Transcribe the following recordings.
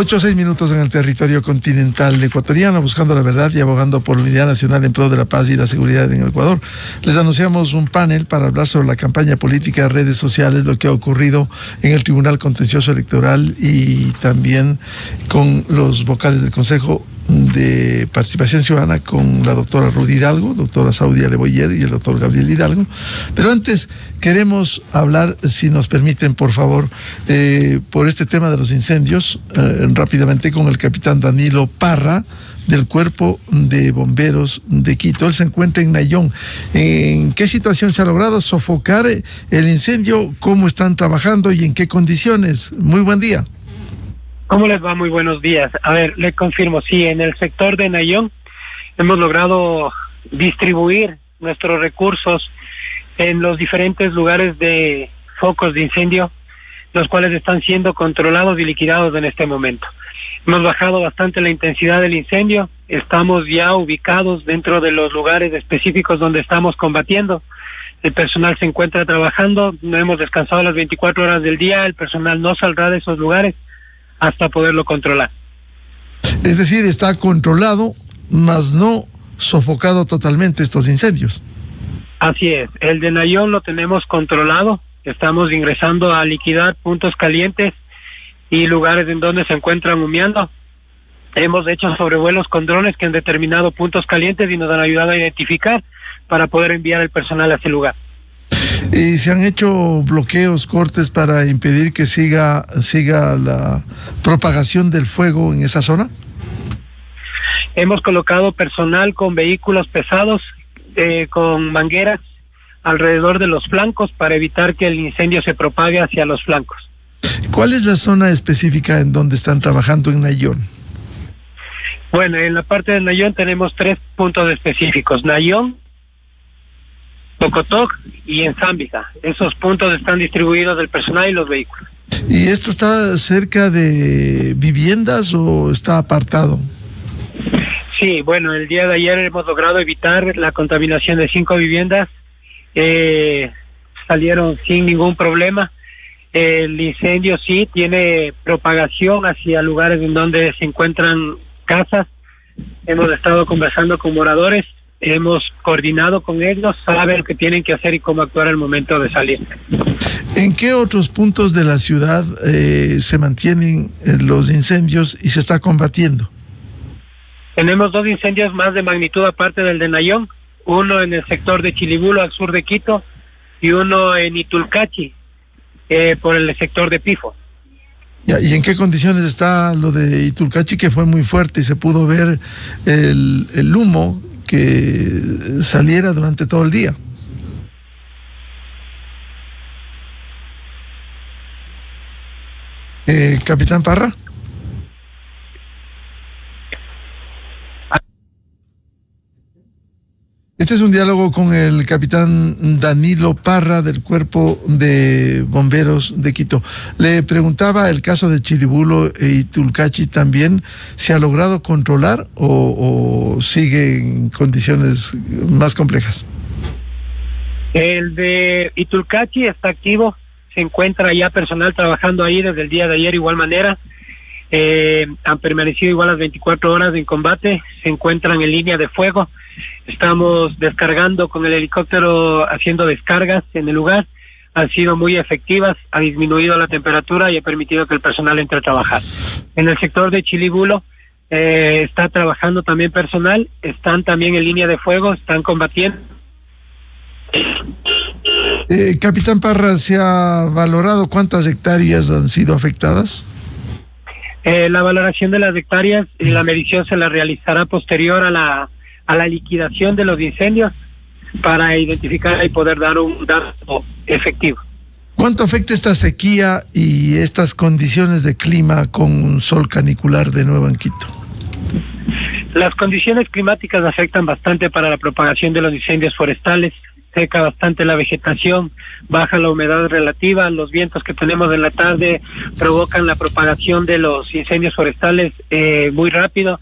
8 o 6 minutos en el territorio continental ecuatoriano, buscando la verdad y abogando por la unidad nacional en pro de la paz y la seguridad en el Ecuador. Les anunciamos un panel para hablar sobre la campaña política, redes sociales, lo que ha ocurrido en el Tribunal Contencioso Electoral y también con los vocales del Consejo de Participación Ciudadana, con la doctora Rudy Hidalgo, doctora Saudia Leboyer y el doctor Gabriel Hidalgo. Pero antes queremos hablar, si nos permiten, por favor, por este tema de los incendios, rápidamente con el capitán Danilo Parra, del Cuerpo de Bomberos de Quito. Él se encuentra en Nayón. ¿En qué situación se ha logrado sofocar el incendio? ¿Cómo están trabajando y en qué condiciones? Muy buen día. ¿Cómo les va? Muy buenos días. A ver, le confirmo, sí, en el sector de Nayón hemos logrado distribuir nuestros recursos en los diferentes lugares de focos de incendio, los cuales están siendo controlados y liquidados en este momento. Hemos bajado bastante la intensidad del incendio, estamos ya ubicados dentro de los lugares específicos donde estamos combatiendo. El personal se encuentra trabajando, no hemos descansado las 24 horas del día, el personal no saldrá de esos lugares hasta poderlo controlar. Es decir, está controlado, mas no sofocado totalmente estos incendios. Así es, el de Nayón lo tenemos controlado, estamos ingresando a liquidar puntos calientes y lugares en donde se encuentran humeando. Hemos hecho sobrevuelos con drones que han determinado puntos calientes y nos han ayudado a identificar para poder enviar el personal a ese lugar. ¿Y se han hecho bloqueos, cortes para impedir que siga la propagación del fuego en esa zona? Hemos colocado personal con vehículos pesados, con mangueras alrededor de los flancos para evitar que el incendio se propague hacia los flancos. ¿Cuál es la zona específica en donde están trabajando en Nayón? Bueno, en la parte de Nayón tenemos 3 puntos específicos: Nayón, Tocotoc y en Zámbica. Esos puntos están distribuidos del personal y los vehículos. ¿Y esto está cerca de viviendas o está apartado? Sí, bueno, el día de ayer hemos logrado evitar la contaminación de 5 viviendas. Salieron sin ningún problema. El incendio sí tiene propagación hacia lugares en donde se encuentran casas. Hemos estado conversando con moradores, hemos coordinado con ellos, saben lo que tienen que hacer y cómo actuar al momento de salir. ¿En qué otros puntos de la ciudad se mantienen los incendios y se está combatiendo? Tenemos 2 incendios más de magnitud aparte del de Nayón, uno en el sector de Chilibulo al sur de Quito y uno en Itulcachi por el sector de Pifo. ¿Y en qué condiciones está lo de Itulcachi, que fue muy fuerte y se pudo ver el humo que saliera durante todo el día? Capitán Parra. Este es un diálogo con el capitán Danilo Parra del Cuerpo de Bomberos de Quito. Le preguntaba el caso de Chilibulo e Itulcachi también, ¿se ha logrado controlar o sigue en condiciones más complejas? El de Itulcachi está activo, se encuentra ya personal trabajando ahí desde el día de ayer, igual manera. Han permanecido igual las 24 horas en combate, se encuentran en línea de fuego. Estamos descargando con el helicóptero, haciendo descargas en el lugar. Han sido muy efectivas, ha disminuido la temperatura y ha permitido que el personal entre a trabajar. En el sector de Chilibulo está trabajando también personal, están también en línea de fuego, están combatiendo. Capitán Parra, ¿se ha valorado cuántas hectáreas han sido afectadas? La valoración de las hectáreas y la medición se la realizará posterior a la liquidación de los incendios para identificar y poder dar un dato efectivo. ¿Cuánto afecta esta sequía y estas condiciones de clima con un sol canicular de nuevo en Quito? Las condiciones climáticas afectan bastante para la propagación de los incendios forestales. Seca bastante la vegetación, baja la humedad relativa, los vientos que tenemos en la tarde provocan la propagación de los incendios forestales muy rápido.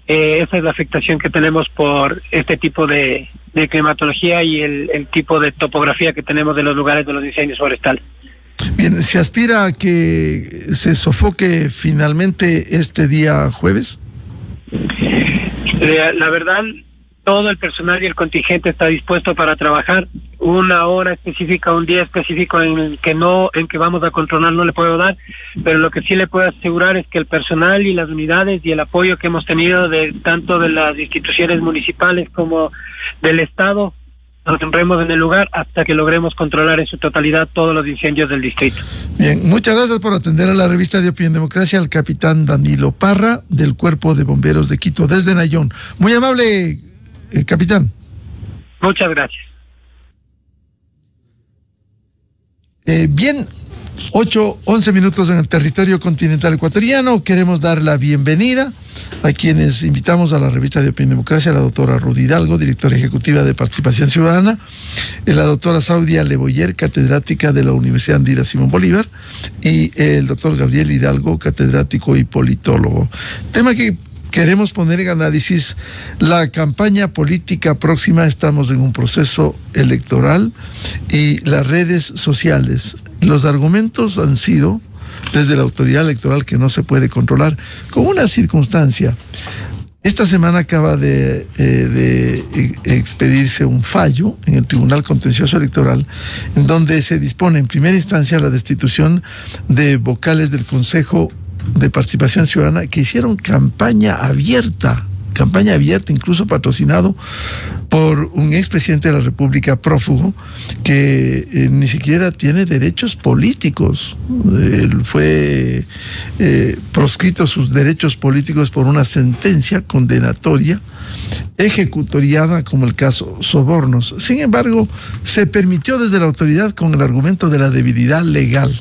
Esa es la afectación que tenemos por este tipo de climatología y el tipo de topografía que tenemos de los lugares de los incendios forestales. Bien, ¿se aspira a que se sofoque finalmente este día jueves? La verdad, todo el personal y el contingente está dispuesto para trabajar. Una hora específica, un día específico en que vamos a controlar no le puedo dar, pero lo que sí le puedo asegurar es que el personal y las unidades y el apoyo que hemos tenido de tanto de las instituciones municipales como del Estado, nos mantendremos en el lugar hasta que logremos controlar en su totalidad todos los incendios del distrito. Bien, muchas gracias por atender a la revista de Opinión Democracia al capitán Danilo Parra del Cuerpo de Bomberos de Quito desde Nayón. Muy amable, capitán. Muchas gracias. Bien, 8:11 minutos en el territorio continental ecuatoriano. Queremos dar la bienvenida a quienes invitamos a la revista de Opinión Democracia, a la doctora Rudy Hidalgo, directora ejecutiva de Participación Ciudadana, la doctora Saudia Leboyer, catedrática de la Universidad Andina Simón Bolívar, y el doctor Gabriel Hidalgo, catedrático y politólogo. Tema que queremos poner en análisis: la campaña política próxima. Estamos en un proceso electoral y las redes sociales. Los argumentos han sido, desde la autoridad electoral, que no se puede controlar, con una circunstancia. Esta semana acaba de expedirse un fallo en el Tribunal Contencioso Electoral, en donde se dispone en primera instancia la destitución de vocales del Consejo de Participación Ciudadana que hicieron campaña abierta, incluso patrocinado por un expresidente de la República prófugo que ni siquiera tiene derechos políticos. Él fue proscrito sus derechos políticos por una sentencia condenatoria ejecutoriada, como el caso Sobornos. Sin embargo, se permitió desde la autoridad con el argumento de la debilidad legal.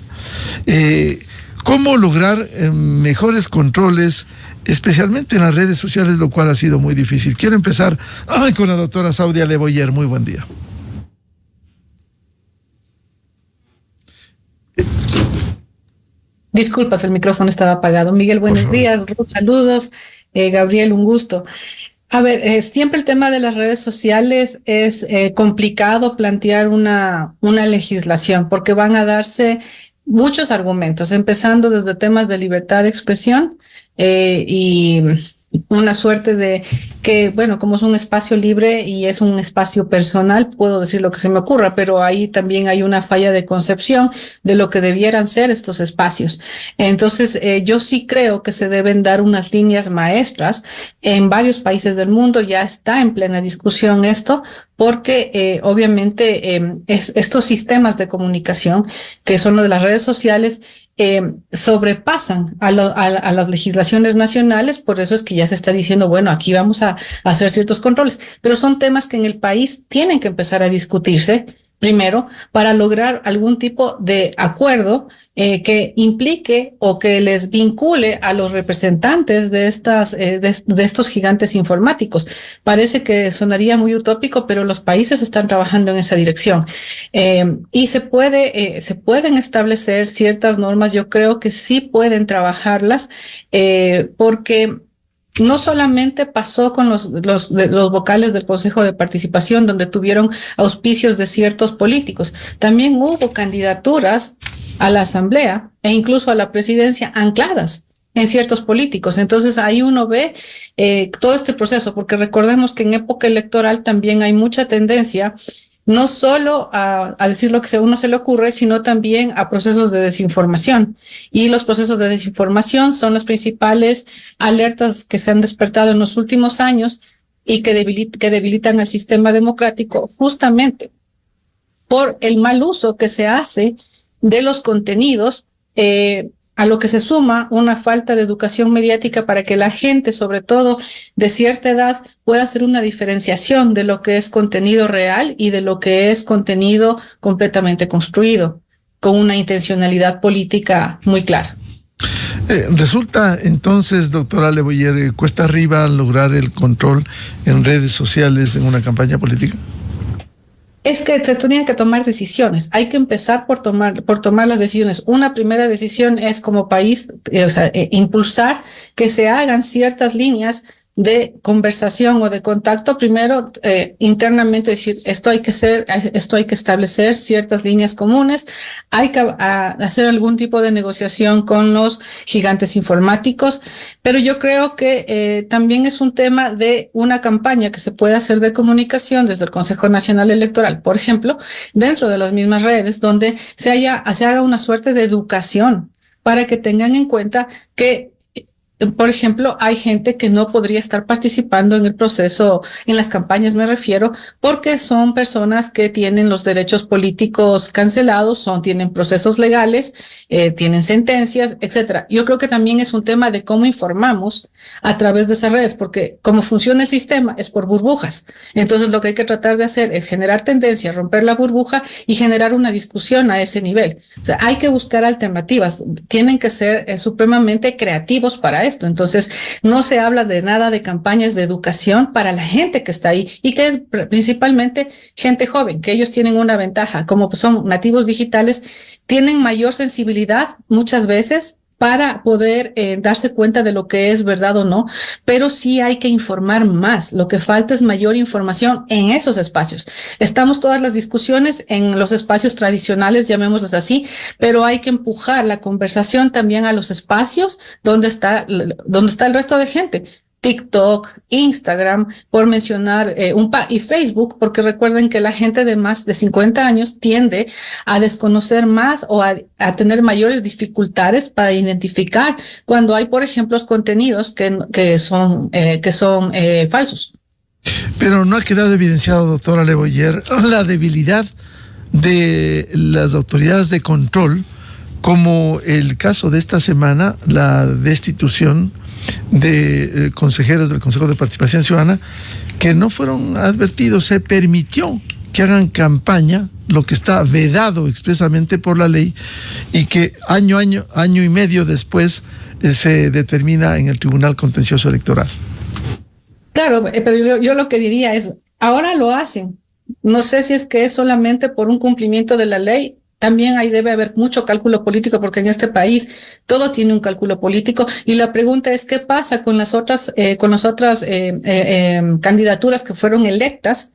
¿Cómo lograr mejores controles, especialmente en las redes sociales, lo cual ha sido muy difícil? Quiero empezar con la doctora Saudia Leboyer. Muy buen día. Disculpas, el micrófono estaba apagado. Miguel, buenos días. Ruth, saludos. Gabriel, un gusto. A ver, siempre el tema de las redes sociales es complicado plantear una legislación, porque van a darse muchos argumentos, empezando desde temas de libertad de expresión y una suerte de que, bueno, como es un espacio libre y es un espacio personal, puedo decir lo que se me ocurra, pero ahí también hay una falla de concepción de lo que debieran ser estos espacios. Entonces, yo sí creo que se deben dar unas líneas maestras. En varios países del mundo ya está en plena discusión esto, porque obviamente estos sistemas de comunicación, que son los de las redes sociales, sobrepasan a las legislaciones nacionales. Por eso es que ya se está diciendo, bueno, aquí vamos a hacer ciertos controles, pero son temas que en el país tienen que empezar a discutirse primero para lograr algún tipo de acuerdo que implique o que les vincule a los representantes de estos gigantes informáticos. Parece que sonaría muy utópico, pero los países están trabajando en esa dirección. Y se pueden establecer ciertas normas. Yo creo que sí pueden trabajarlas, porque no solamente pasó con los vocales del Consejo de Participación, donde tuvieron auspicios de ciertos políticos. También hubo candidaturas a la Asamblea e incluso a la presidencia ancladas en ciertos políticos. Entonces ahí uno ve todo este proceso, porque recordemos que en época electoral también hay mucha tendencia no solo a decir lo que a uno se le ocurre, sino también a procesos de desinformación. Y los procesos de desinformación son las principales alertas que se han despertado en los últimos años y que debilitan el sistema democrático, justamente por el mal uso que se hace de los contenidos, a lo que se suma una falta de educación mediática para que la gente, sobre todo de cierta edad, pueda hacer una diferenciación de lo que es contenido real y de lo que es contenido completamente construido, con una intencionalidad política muy clara. Resulta entonces, doctora Leboyer, cuesta arriba lograr el control en redes sociales en una campaña política. Es que se tenían que tomar decisiones. Hay que empezar por tomar las decisiones. Una primera decisión es, como país, impulsar que se hagan ciertas líneas de conversación o de contacto, primero internamente decir, esto hay que establecer ciertas líneas comunes, hay que hacer algún tipo de negociación con los gigantes informáticos, pero yo creo que también es un tema de una campaña que se puede hacer de comunicación desde el Consejo Nacional Electoral, por ejemplo, dentro de las mismas redes, donde se haga una suerte de educación para que tengan en cuenta que, por ejemplo, hay gente que no podría estar participando en el proceso, en las campañas me refiero, porque son personas que tienen los derechos políticos cancelados, tienen procesos legales, tienen sentencias, etcétera. Yo creo que también es un tema de cómo informamos a través de esas redes, porque como funciona el sistema es por burbujas. Entonces lo que hay que tratar de hacer es generar tendencia, romper la burbuja y generar una discusión a ese nivel. O sea, hay que buscar alternativas, tienen que ser supremamente creativos para esto. Entonces, no se habla de nada de campañas de educación para la gente que está ahí y que es principalmente gente joven, que ellos tienen una ventaja, como son nativos digitales, tienen mayor sensibilidad muchas veces para poder darse cuenta de lo que es verdad o no, pero sí hay que informar más. Lo que falta es mayor información en esos espacios. Estamos todas las discusiones en los espacios tradicionales, llamémoslos así, pero hay que empujar la conversación también a los espacios donde está el resto de gente. TikTok, Instagram, por mencionar y Facebook, porque recuerden que la gente de más de 50 años tiende a desconocer más o a tener mayores dificultades para identificar cuando hay, por ejemplo, contenidos que son falsos. Pero no ha quedado evidenciado, doctora Le Boyer, la debilidad de las autoridades de control, como el caso de esta semana, la destitución de consejeros del Consejo de Participación Ciudadana que no fueron advertidos. Se permitió que hagan campaña, lo que está vedado expresamente por la ley, y que año y medio después se determina en el Tribunal Contencioso Electoral. Claro, pero yo lo que diría es, ahora lo hacen. No sé si es que es solamente por un cumplimiento de la ley. También ahí debe haber mucho cálculo político, porque en este país todo tiene un cálculo político. Y la pregunta es, ¿qué pasa con las otras candidaturas que fueron electas?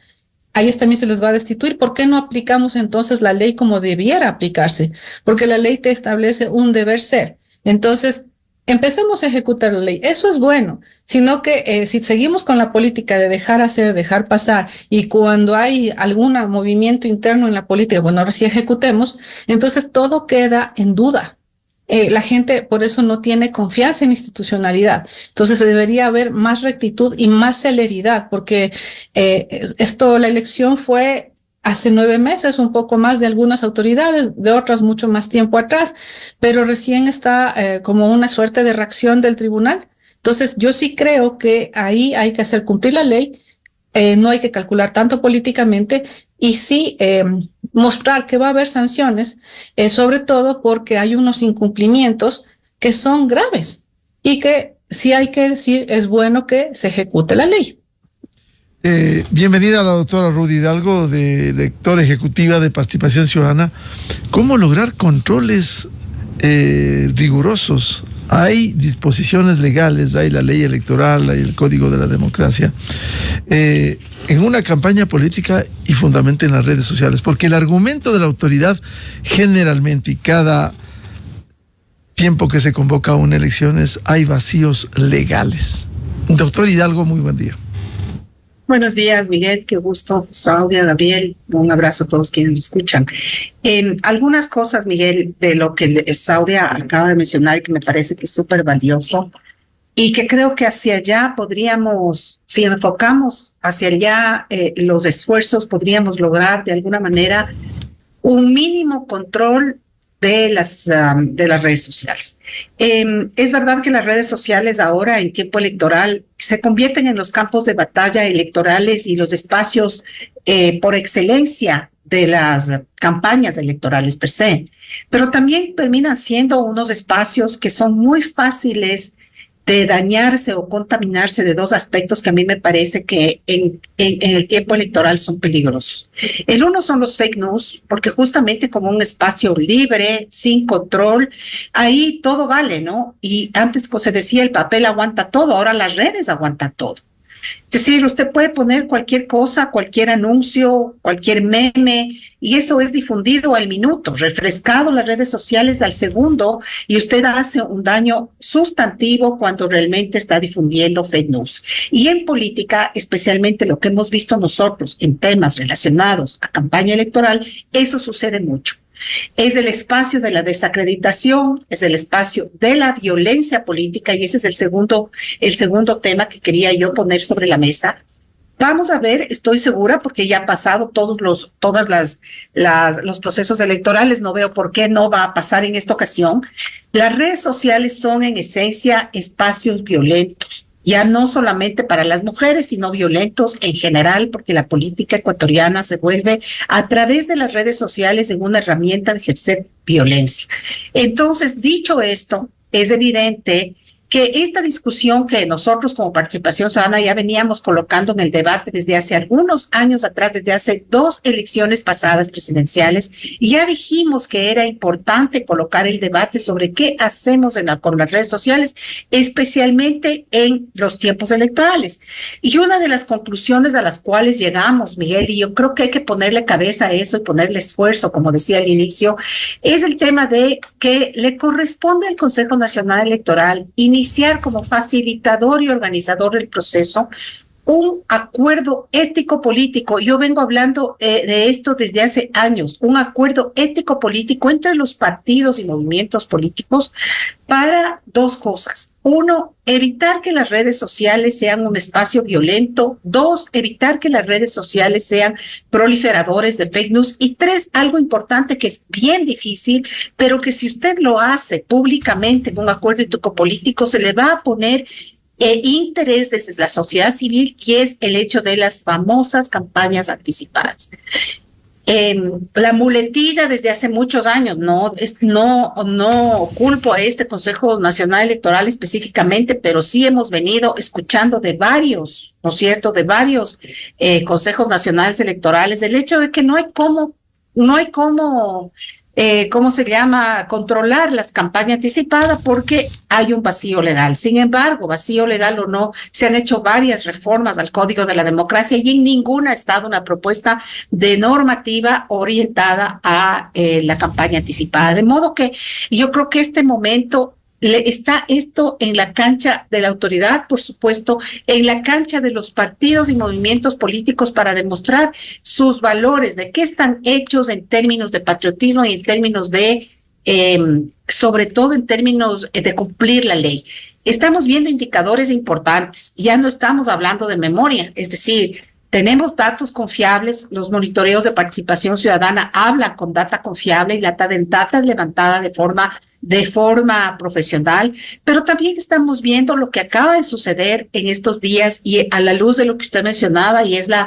A ellos también se les va a destituir. ¿Por qué no aplicamos entonces la ley como debiera aplicarse? Porque la ley te establece un deber ser. Entonces, empecemos a ejecutar la ley. Eso es bueno, sino que si seguimos con la política de dejar hacer, dejar pasar, y cuando hay algún movimiento interno en la política, bueno, ahora sí ejecutemos, entonces todo queda en duda. La gente por eso no tiene confianza en institucionalidad. Entonces debería haber más rectitud y más celeridad, porque la elección fue hace 9 meses, un poco más de algunas autoridades, de otras mucho más tiempo atrás, pero recién está como una suerte de reacción del tribunal. Entonces, yo sí creo que ahí hay que hacer cumplir la ley, no hay que calcular tanto políticamente y sí mostrar que va a haber sanciones, sobre todo porque hay unos incumplimientos que son graves y que sí hay que decir, es bueno que se ejecute la ley. Bienvenida a la doctora Rudy Hidalgo, directora ejecutiva de Participación Ciudadana. ¿Cómo lograr controles rigurosos? Hay disposiciones legales, hay la ley electoral, hay el Código de la Democracia, en una campaña política y fundamentalmente en las redes sociales, porque el argumento de la autoridad generalmente y cada tiempo que se convoca una elección es hay vacíos legales. Doctor Hidalgo, muy buen día. Buenos días, Miguel, qué gusto. Saudia, Gabriel, un abrazo a todos quienes me escuchan. Algunas cosas, Miguel, de lo que Saudia acaba de mencionar, que me parece que es súper valioso y que creo que hacia allá podríamos, si enfocamos hacia allá los esfuerzos, podríamos lograr de alguna manera un mínimo control de las redes sociales. Es verdad que las redes sociales ahora en tiempo electoral se convierten en los campos de batalla electorales y los espacios por excelencia de las campañas electorales per se, pero también terminan siendo unos espacios que son muy fáciles dañarse o contaminarse de dos aspectos que a mí me parece que en el tiempo electoral son peligrosos. El uno son los fake news, porque justamente como un espacio libre, sin control, ahí todo vale, ¿no? Y antes se decía el papel aguanta todo, ahora las redes aguantan todo. Es decir, usted puede poner cualquier cosa, cualquier anuncio, cualquier meme, y eso es difundido al minuto, refrescado en las redes sociales al segundo, y usted hace un daño sustantivo cuando realmente está difundiendo fake news. Y en política, especialmente lo que hemos visto nosotros en temas relacionados a campaña electoral, eso sucede mucho. Es el espacio de la desacreditación, es el espacio de la violencia política, y ese es el segundo tema que quería yo poner sobre la mesa. Vamos a ver, estoy segura, porque ya ha pasado todos los procesos electorales, no veo por qué no va a pasar en esta ocasión. Las redes sociales son en esencia espacios violentos, ya no solamente para las mujeres, sino violentos en general, porque la política ecuatoriana se vuelve a través de las redes sociales en una herramienta de ejercer violencia. Entonces, dicho esto, es evidente que esta discusión que nosotros como Participación Ciudadana ya veníamos colocando en el debate desde hace algunos años atrás, desde hace 2 elecciones pasadas presidenciales, y ya dijimos que era importante colocar el debate sobre qué hacemos con las redes sociales, especialmente en los tiempos electorales. Y una de las conclusiones a las cuales llegamos, Miguel, y yo creo que hay que ponerle cabeza a eso y ponerle esfuerzo, como decía al inicio, es el tema de que le corresponde al Consejo Nacional Electoral iniciar como facilitador y organizador del proceso un acuerdo ético-político. Yo vengo hablando de esto desde hace años, un acuerdo ético-político entre los partidos y movimientos políticos para 2 cosas. 1, evitar que las redes sociales sean un espacio violento. 2, evitar que las redes sociales sean proliferadores de fake news. Y 3, algo importante que es bien difícil, pero que si usted lo hace públicamente en un acuerdo ético-político, se le va a poner interés desde la sociedad civil, y es el hecho de las famosas campañas anticipadas. La muletilla desde hace muchos años, no culpo a este Consejo Nacional Electoral específicamente, pero sí hemos venido escuchando de varios, ¿no es cierto?, de varios consejos nacionales electorales, el hecho de que no hay cómo ¿cómo se llama?, controlar las campañas anticipadas porque hay un vacío legal. Sin embargo, vacío legal o no, se han hecho varias reformas al Código de la Democracia y en ninguna ha estado una propuesta de normativa orientada a la campaña anticipada. De modo que yo creo que este momento está esto en la cancha de la autoridad, por supuesto, en la cancha de los partidos y movimientos políticos para demostrar sus valores, de qué están hechos en términos de patriotismo y en términos de, sobre todo en términos de cumplir la ley. Estamos viendo indicadores importantes, ya no estamos hablando de memoria, es decir, tenemos datos confiables, los monitoreos de participación ciudadana hablan con data confiable y la data levantada de forma profesional, pero también estamos viendo lo que acaba de suceder en estos días y a la luz de lo que usted mencionaba, y es la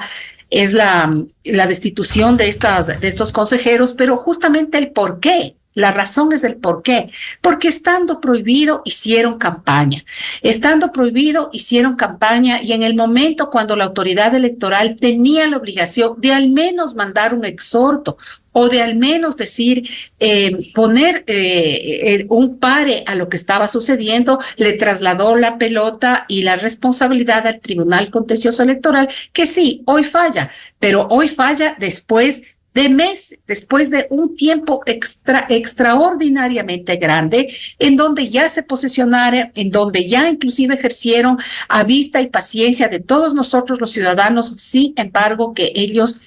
destitución de estos consejeros, pero justamente el por qué. La razón es el por qué. Porque estando prohibido, hicieron campaña. Estando prohibido, hicieron campaña, y en el momento cuando la autoridad electoral tenía la obligación de al menos mandar un exhorto o de al menos decir, poner un pare a lo que estaba sucediendo, le trasladó la pelota y la responsabilidad al Tribunal Contencioso Electoral, que sí, hoy falla, pero hoy falla después de un tiempo extraordinariamente grande, en donde ya se posesionaron, en donde ya inclusive ejercieron a vista y paciencia de todos nosotros los ciudadanos, sin embargo que ellos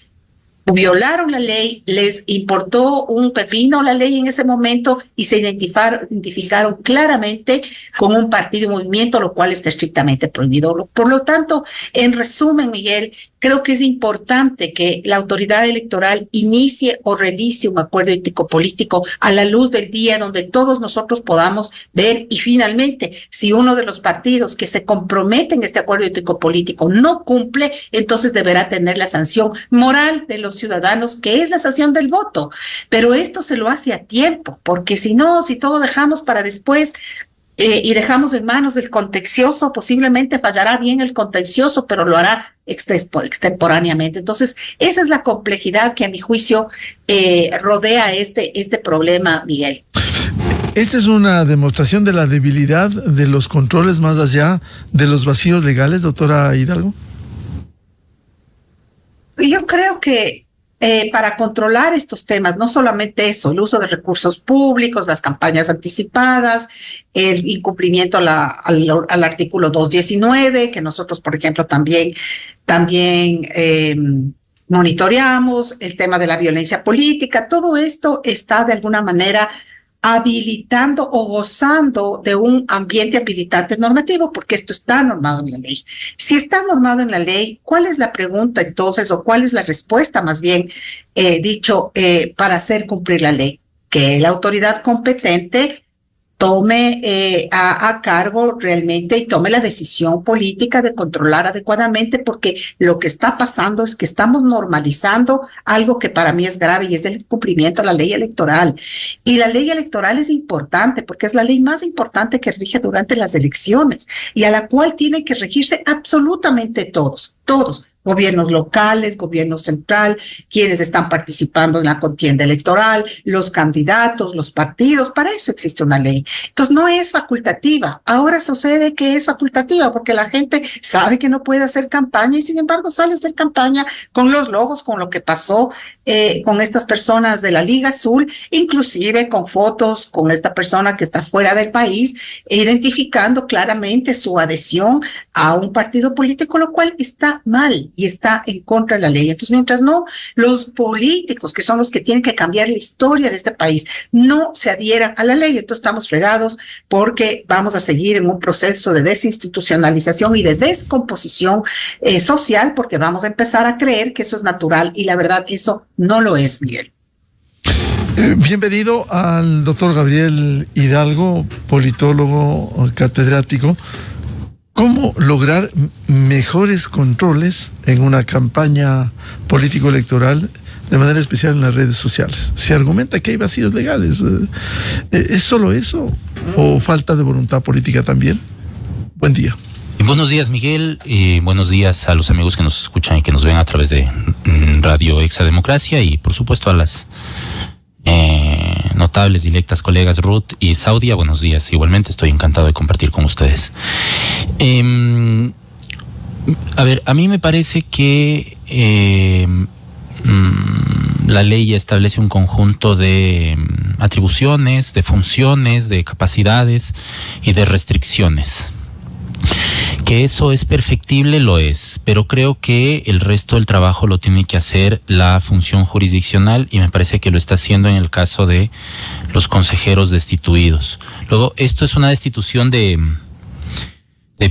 violaron la ley, les importó un pepino la ley en ese momento y se identificaron claramente con un partido y movimiento, lo cual está estrictamente prohibido. Por lo tanto, en resumen, Miguel, creo que es importante que la autoridad electoral inicie o realice un acuerdo ético-político a la luz del día, donde todos nosotros podamos ver, y finalmente, si uno de los partidos que se compromete en este acuerdo ético-político no cumple, entonces deberá tener la sanción moral de los ciudadanos, que es la sanción del voto. Pero esto se lo hace a tiempo, porque si no, si todo dejamos para después, y dejamos en manos del contencioso, posiblemente fallará bien el contencioso, pero lo hará extemporáneamente. Entonces, esa es la complejidad que a mi juicio rodea este problema, Miguel. ¿Esta es una demostración de la debilidad de los controles más allá de los vacíos legales, doctora Hidalgo? Yo creo que para controlar estos temas, no solamente eso, el uso de recursos públicos, las campañas anticipadas, el incumplimiento al artículo 219, que nosotros, por ejemplo, también monitoreamos, el tema de la violencia política, todo esto está de alguna manera habilitando o gozando de un ambiente habilitante normativo, porque esto está normado en la ley. Si está normado en la ley, ¿cuál es la pregunta entonces, o cuál es la respuesta más bien para hacer cumplir la ley? Que la autoridad competente tome a cargo realmente y tome la decisión política de controlar adecuadamente, porque lo que está pasando es que estamos normalizando algo que para mí es grave, y es el cumplimiento de la ley electoral. Y la ley electoral es importante porque es la ley más importante que rige durante las elecciones y a la cual tienen que regirse absolutamente todos, gobiernos locales, gobierno central, quienes están participando en la contienda electoral, los candidatos, los partidos. Para eso existe una ley. Entonces no es facultativa. Ahora sucede que es facultativa porque la gente sabe que no puede hacer campaña y sin embargo sale a hacer campaña con los logos, con lo que pasó con estas personas de la Liga Azul, inclusive con fotos con esta persona que está fuera del país, identificando claramente su adhesión a un partido político, lo cual está mal y está en contra de la ley. Entonces, mientras no los políticos, que son los que tienen que cambiar la historia de este país, no se adhieran a la ley, entonces estamos fregados, porque vamos a seguir en un proceso de desinstitucionalización y de descomposición social, porque vamos a empezar a creer que eso es natural, y la verdad eso no lo es, Miguel. Bienvenido al doctor Gabriel Hidalgo, politólogo, catedrático. ¿Cómo lograr mejores controles en una campaña político-electoral, de manera especial en las redes sociales? Se argumenta que hay vacíos legales. ¿Es solo eso o falta de voluntad política también? Buen día. Buenos días, Miguel, y buenos días a los amigos que nos escuchan y que nos ven a través de Radio Exademocracia, y por supuesto a las notables, directas colegas Ruth y Saudia. Buenos días, igualmente estoy encantado de compartir con ustedes. A ver, a mí me parece que la ley establece un conjunto de atribuciones, de funciones, de capacidades y de restricciones. Que eso es perfectible, lo es, pero creo que el resto del trabajo lo tiene que hacer la función jurisdiccional, y me parece que lo está haciendo en el caso de los consejeros destituidos. Luego, esto es una destitución de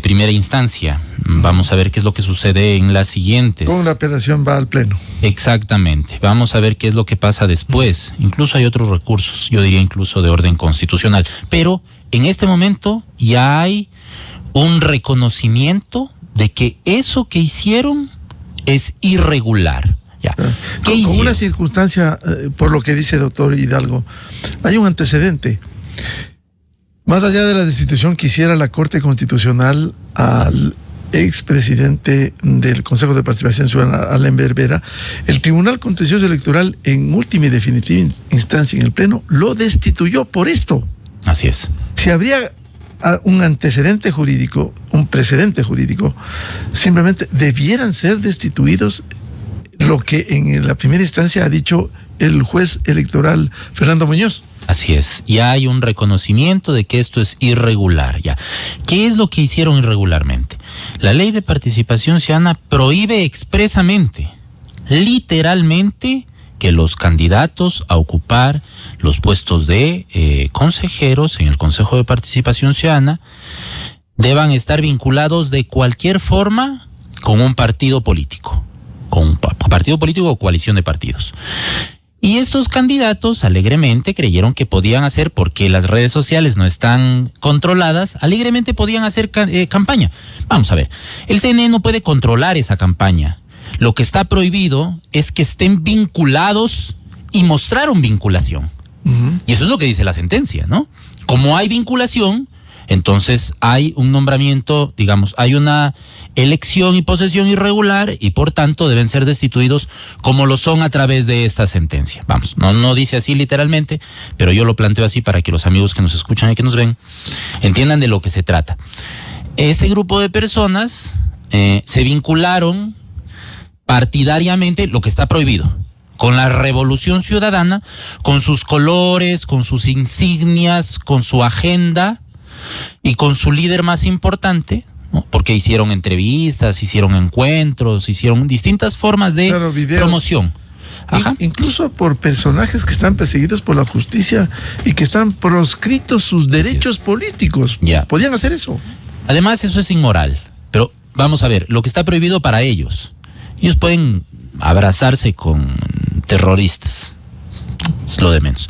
primera instancia. Vamos a ver qué es lo que sucede en las siguientes. Con la apelación va al pleno. Exactamente. Vamos a ver qué es lo que pasa después. Incluso hay otros recursos, yo diría incluso de orden constitucional. Pero en este momento ya hay un reconocimiento de que eso que hicieron es irregular. Ya. Con una circunstancia, por lo que dice el doctor Hidalgo, hay un antecedente. Más allá de la destitución que hiciera la Corte Constitucional al expresidente del Consejo de Participación Ciudadana, Alan Berbera, el Tribunal Contencioso Electoral, en última y definitiva instancia en el Pleno, lo destituyó por esto. Así es. Si habría un antecedente jurídico, un precedente jurídico, simplemente debieran ser destituidos, lo que en la primera instancia ha dicho el juez electoral Fernando Muñoz. Así es, ya hay un reconocimiento de que esto es irregular. Ya. ¿Qué es lo que hicieron irregularmente? La ley de participación ciudadana prohíbe expresamente, literalmente, que los candidatos a ocupar los puestos de consejeros en el Consejo de Participación Ciudadana deban estar vinculados de cualquier forma con un partido político, con un partido político o coalición de partidos. Y estos candidatos alegremente creyeron que podían hacer, porque las redes sociales no están controladas, alegremente podían hacer campaña. Vamos a ver, el CNE no puede controlar esa campaña. Lo que está prohibido es que estén vinculados y mostraron vinculación. Y eso es lo que dice la sentencia, ¿no? Como hay vinculación, Entonces hay un nombramiento, digamos, hay una elección y posesión irregular y por tanto deben ser destituidos como lo son a través de esta sentencia. Vamos, no dice así literalmente, pero yo lo planteo así para que los amigos que nos escuchan y que nos ven entiendan de lo que se trata. Este grupo de personas se vincularon partidariamente, lo que está prohibido, con la Revolución Ciudadana, con sus colores, con sus insignias, con su agenda y con su líder más importante, ¿no? Porque hicieron entrevistas, hicieron encuentros, hicieron distintas formas de promoción. Ajá. Incluso por personajes que están perseguidos por la justicia y que están proscritos sus derechos políticos. Ya. ¿Podrían hacer eso? Además, eso es inmoral. Pero vamos a ver, lo que está prohibido para ellos pueden abrazarse con terroristas. Es lo de menos.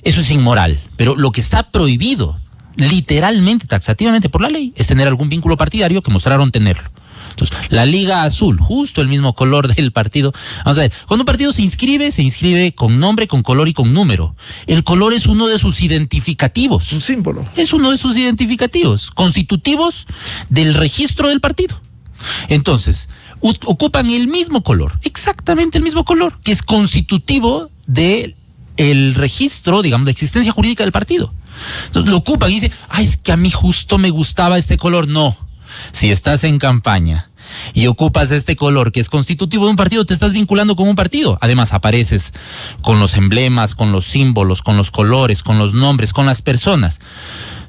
Eso es inmoral. Pero lo que está prohibido, literalmente, taxativamente por la ley, es tener algún vínculo partidario, que mostraron tenerlo. Entonces, la Liga Azul, justo el mismo color del partido. Vamos a ver, cuando un partido se inscribe con nombre, con color y con número. El color es uno de sus identificativos. Un símbolo. Es uno de sus identificativos constitutivos del registro del partido. Entonces, ocupan el mismo color, exactamente el mismo color, que es constitutivo del registro, digamos, de existencia jurídica del partido. Entonces, lo ocupan y dicen, es que a mí justo me gustaba este color. No. Si estás en campaña y ocupas este color que es constitutivo de un partido, te estás vinculando con un partido. Además, apareces con los emblemas, con los símbolos, con los colores, con los nombres, con las personas.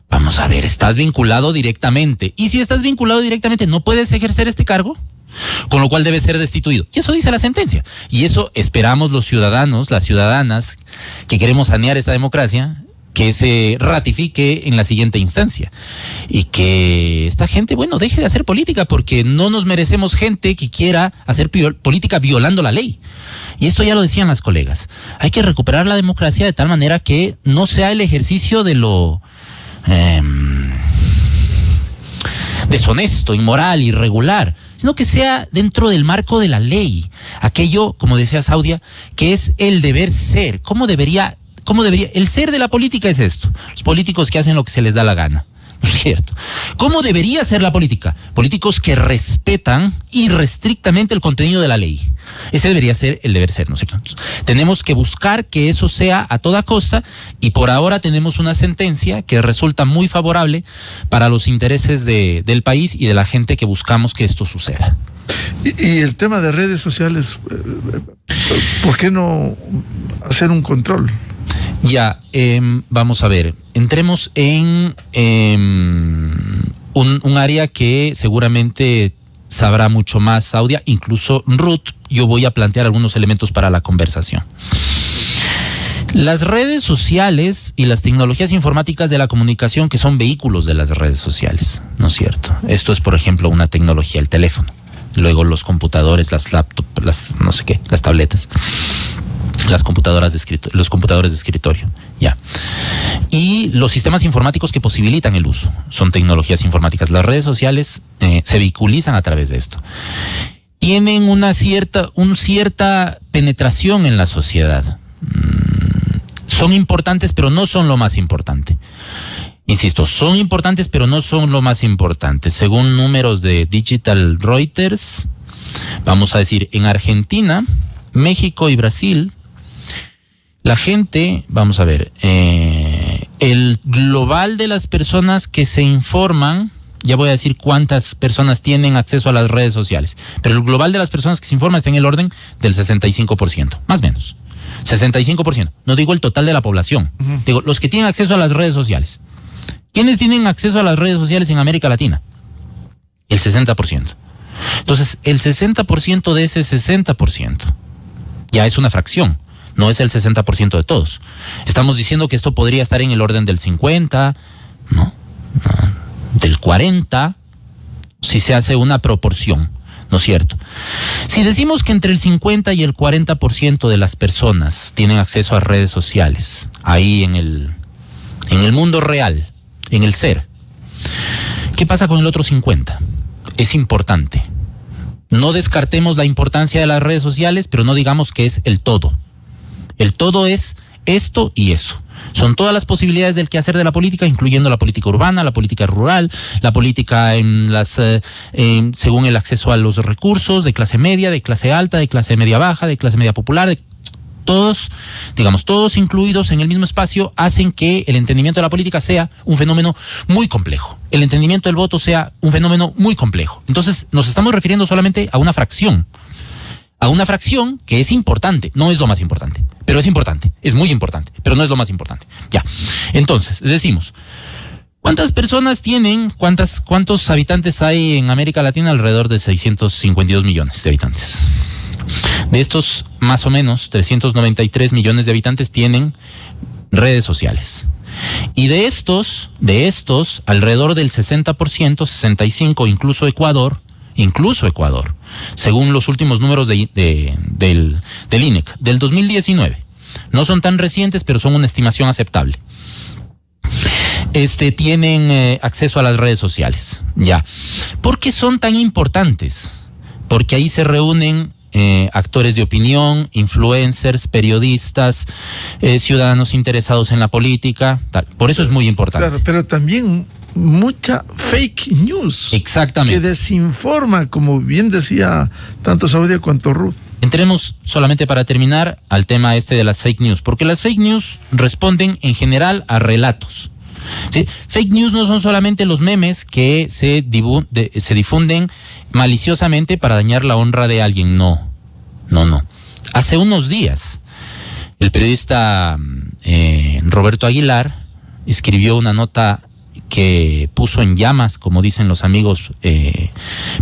Vamos a ver, estás vinculado directamente. Y si estás vinculado directamente, ¿no puedes ejercer este cargo? Con lo cual debe ser destituido. Y eso dice la sentencia. Y eso esperamos los ciudadanos, las ciudadanas que queremos sanear esta democracia, que se ratifique en la siguiente instancia y que esta gente, deje de hacer política, porque no nos merecemos gente que quiera hacer política violando la ley. Y esto ya lo decían las colegas. Hay que recuperar la democracia de tal manera que no sea el ejercicio de lo deshonesto, inmoral, irregular, sino que sea dentro del marco de la ley. Aquello, como decía Saudia, que es el deber ser. ¿Cómo debería? El ser de la política es esto. Los políticos que hacen lo que se les da la gana. ¿No es cierto? ¿Cómo debería ser la política? Políticos que respetan irrestrictamente el contenido de la ley. Ese debería ser el deber ser, ¿no es cierto? Entonces, tenemos que buscar que eso sea a toda costa, y por ahora tenemos una sentencia que resulta muy favorable para los intereses del país y de la gente que buscamos que esto suceda. Y el tema de redes sociales, ¿por qué no hacer un control? Ya, vamos a ver, entremos en un área que seguramente sabrá mucho más Saudia, incluso Ruth. Yo voy a plantear algunos elementos para la conversación. Las redes sociales y las tecnologías informáticas de la comunicación, que son vehículos de las redes sociales, ¿no es cierto? Esto es, por ejemplo, una tecnología, el teléfono. Luego los computadores, las laptops, las tabletas. Las computadoras los computadores de escritorio, ya. Y los sistemas informáticos que posibilitan el uso son tecnologías informáticas. Las redes sociales se vehiculizan a través de esto. Tienen una cierta penetración en la sociedad. Son importantes, pero no son lo más importante. Insisto, son importantes, pero no son lo más importante. Según números de Digital Reuters, vamos a decir, en Argentina, México y Brasil, la gente, vamos a ver, el global de las personas que se informan, ya voy a decir cuántas personas tienen acceso a las redes sociales, pero el global de las personas que se informan está en el orden del 65%, más o menos. 65%, no digo el total de la población, digo los que tienen acceso a las redes sociales. ¿Quiénes tienen acceso a las redes sociales en América Latina? El 60%. Entonces, el 60% de ese 60% ya es una fracción. No es el 60% de todos. Estamos diciendo que esto podría estar en el orden del 50%, ¿no? Del 40%, si se hace una proporción, ¿no es cierto? Si decimos que entre el 50 y el 40% de las personas tienen acceso a redes sociales, ahí en el mundo real, en el ser, ¿qué pasa con el otro 50%? Es importante. No descartemos la importancia de las redes sociales, pero no digamos que es el todo. El todo es esto y eso. Son todas las posibilidades del quehacer de la política, incluyendo la política urbana, la política rural, la política según el acceso a los recursos de clase media, de clase alta, de clase media baja, de clase media popular, todos incluidos en el mismo espacio, hacen que el entendimiento de la política sea un fenómeno muy complejo. El entendimiento del voto sea un fenómeno muy complejo. Entonces, nos estamos refiriendo solamente a una fracción que es importante, no es lo más importante, pero es importante, es muy importante, pero no es lo más importante. Ya. Entonces, decimos, ¿cuántas personas tienen, cuántos habitantes hay en América Latina? Alrededor de 652 millones de habitantes. De estos, más o menos, 393 millones de habitantes tienen redes sociales. Y de estos, alrededor del 60%, 65%, incluso Ecuador, según los últimos números del INEC, del 2019. No son tan recientes, pero son una estimación aceptable. Tienen acceso a las redes sociales. Ya. ¿Por qué son tan importantes? Porque ahí se reúnen actores de opinión, influencers, periodistas, ciudadanos interesados en la política, tal. Por eso es muy importante. Claro, pero también mucha fake news. Exactamente. Que desinforma, como bien decía tanto Saudia cuanto Ruth. Entremos solamente para terminar al tema de las fake news, porque las fake news responden en general a relatos. ¿Sí? Fake news no son solamente los memes que se difunden maliciosamente para dañar la honra de alguien, no. Hace unos días, el periodista Roberto Aguilar escribió una nota que puso en llamas, como dicen los amigos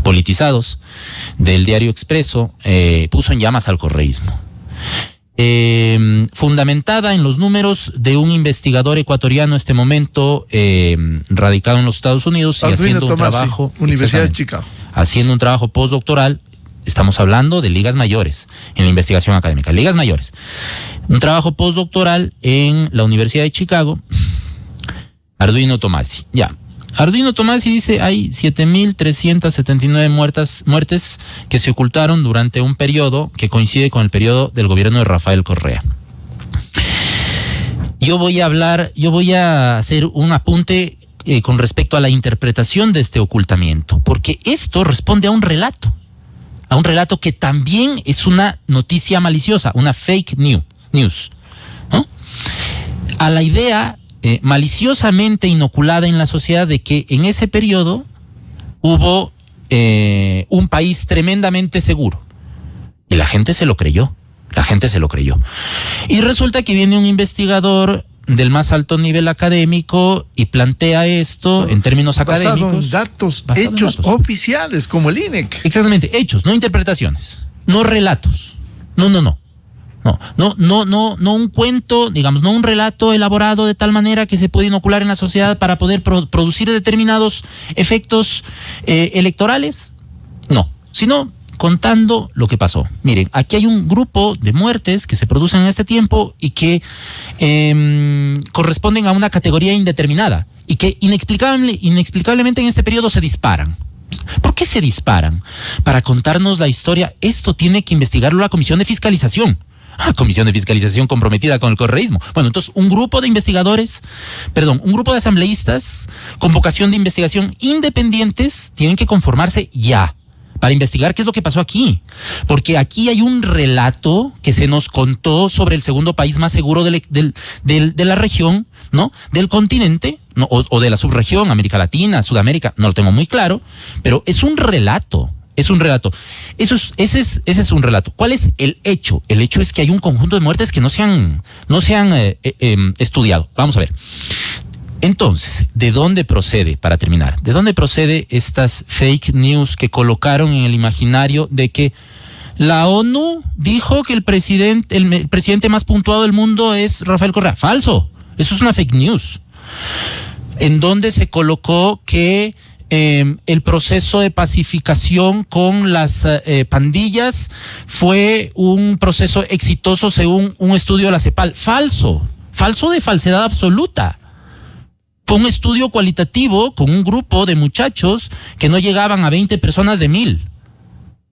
politizados del diario Expreso, puso en llamas al correísmo. Fundamentada en los números de un investigador ecuatoriano en este momento radicado en los Estados Unidos y haciendo un trabajo, Universidad de Chicago, haciendo un trabajo postdoctoral. Estamos hablando de ligas mayores en la investigación académica, ligas mayores. Un trabajo postdoctoral en la Universidad de Chicago. Arduino Tomasi. Ya. Arduino Tomasi dice hay 7.379 muertes que se ocultaron durante un periodo que coincide con el periodo del gobierno de Rafael Correa. Yo voy a hacer un apunte con respecto a la interpretación de este ocultamiento, porque esto responde a un relato que también es una noticia maliciosa, una fake news, ¿no? A la idea maliciosamente inoculada en la sociedad de que en ese periodo hubo un país tremendamente seguro. Y la gente se lo creyó. Y resulta que viene un investigador del más alto nivel académico y plantea esto en términos académicos. Basado en datos oficiales, como el INEC. Exactamente, hechos, no interpretaciones, no relatos. No un cuento, digamos, no un relato elaborado de tal manera que se puede inocular en la sociedad para poder producir determinados efectos electorales. No, sino contando lo que pasó. Miren, aquí hay un grupo de muertes que se producen en este tiempo y que corresponden a una categoría indeterminada y que inexplicablemente en este periodo se disparan. ¿Por qué se disparan? Para contarnos la historia. Esto tiene que investigarlo la Comisión de Fiscalización. Comisión de Fiscalización comprometida con el correísmo. Bueno, entonces un grupo de asambleístas con vocación de investigación independientes tienen que conformarse ya para investigar qué es lo que pasó aquí. Porque aquí hay un relato que se nos contó sobre el segundo país más seguro de la región, ¿no? Del continente, ¿no? O de la subregión, América Latina, Sudamérica, no lo tengo muy claro, pero es un relato. Ese es un relato. ¿Cuál es el hecho? El hecho es que hay un conjunto de muertes que no se han estudiado. Vamos a ver. Entonces, ¿de dónde procede, para terminar? ¿De dónde procede estas fake news que colocaron en el imaginario de que la ONU dijo que el presidente más puntuado del mundo es Rafael Correa? Falso. Eso es una fake news. ¿En dónde se colocó que el proceso de pacificación con las pandillas fue un proceso exitoso según un estudio de la CEPAL? Falso de falsedad absoluta. Fue un estudio cualitativo con un grupo de muchachos que no llegaban a 20 personas de 1,000.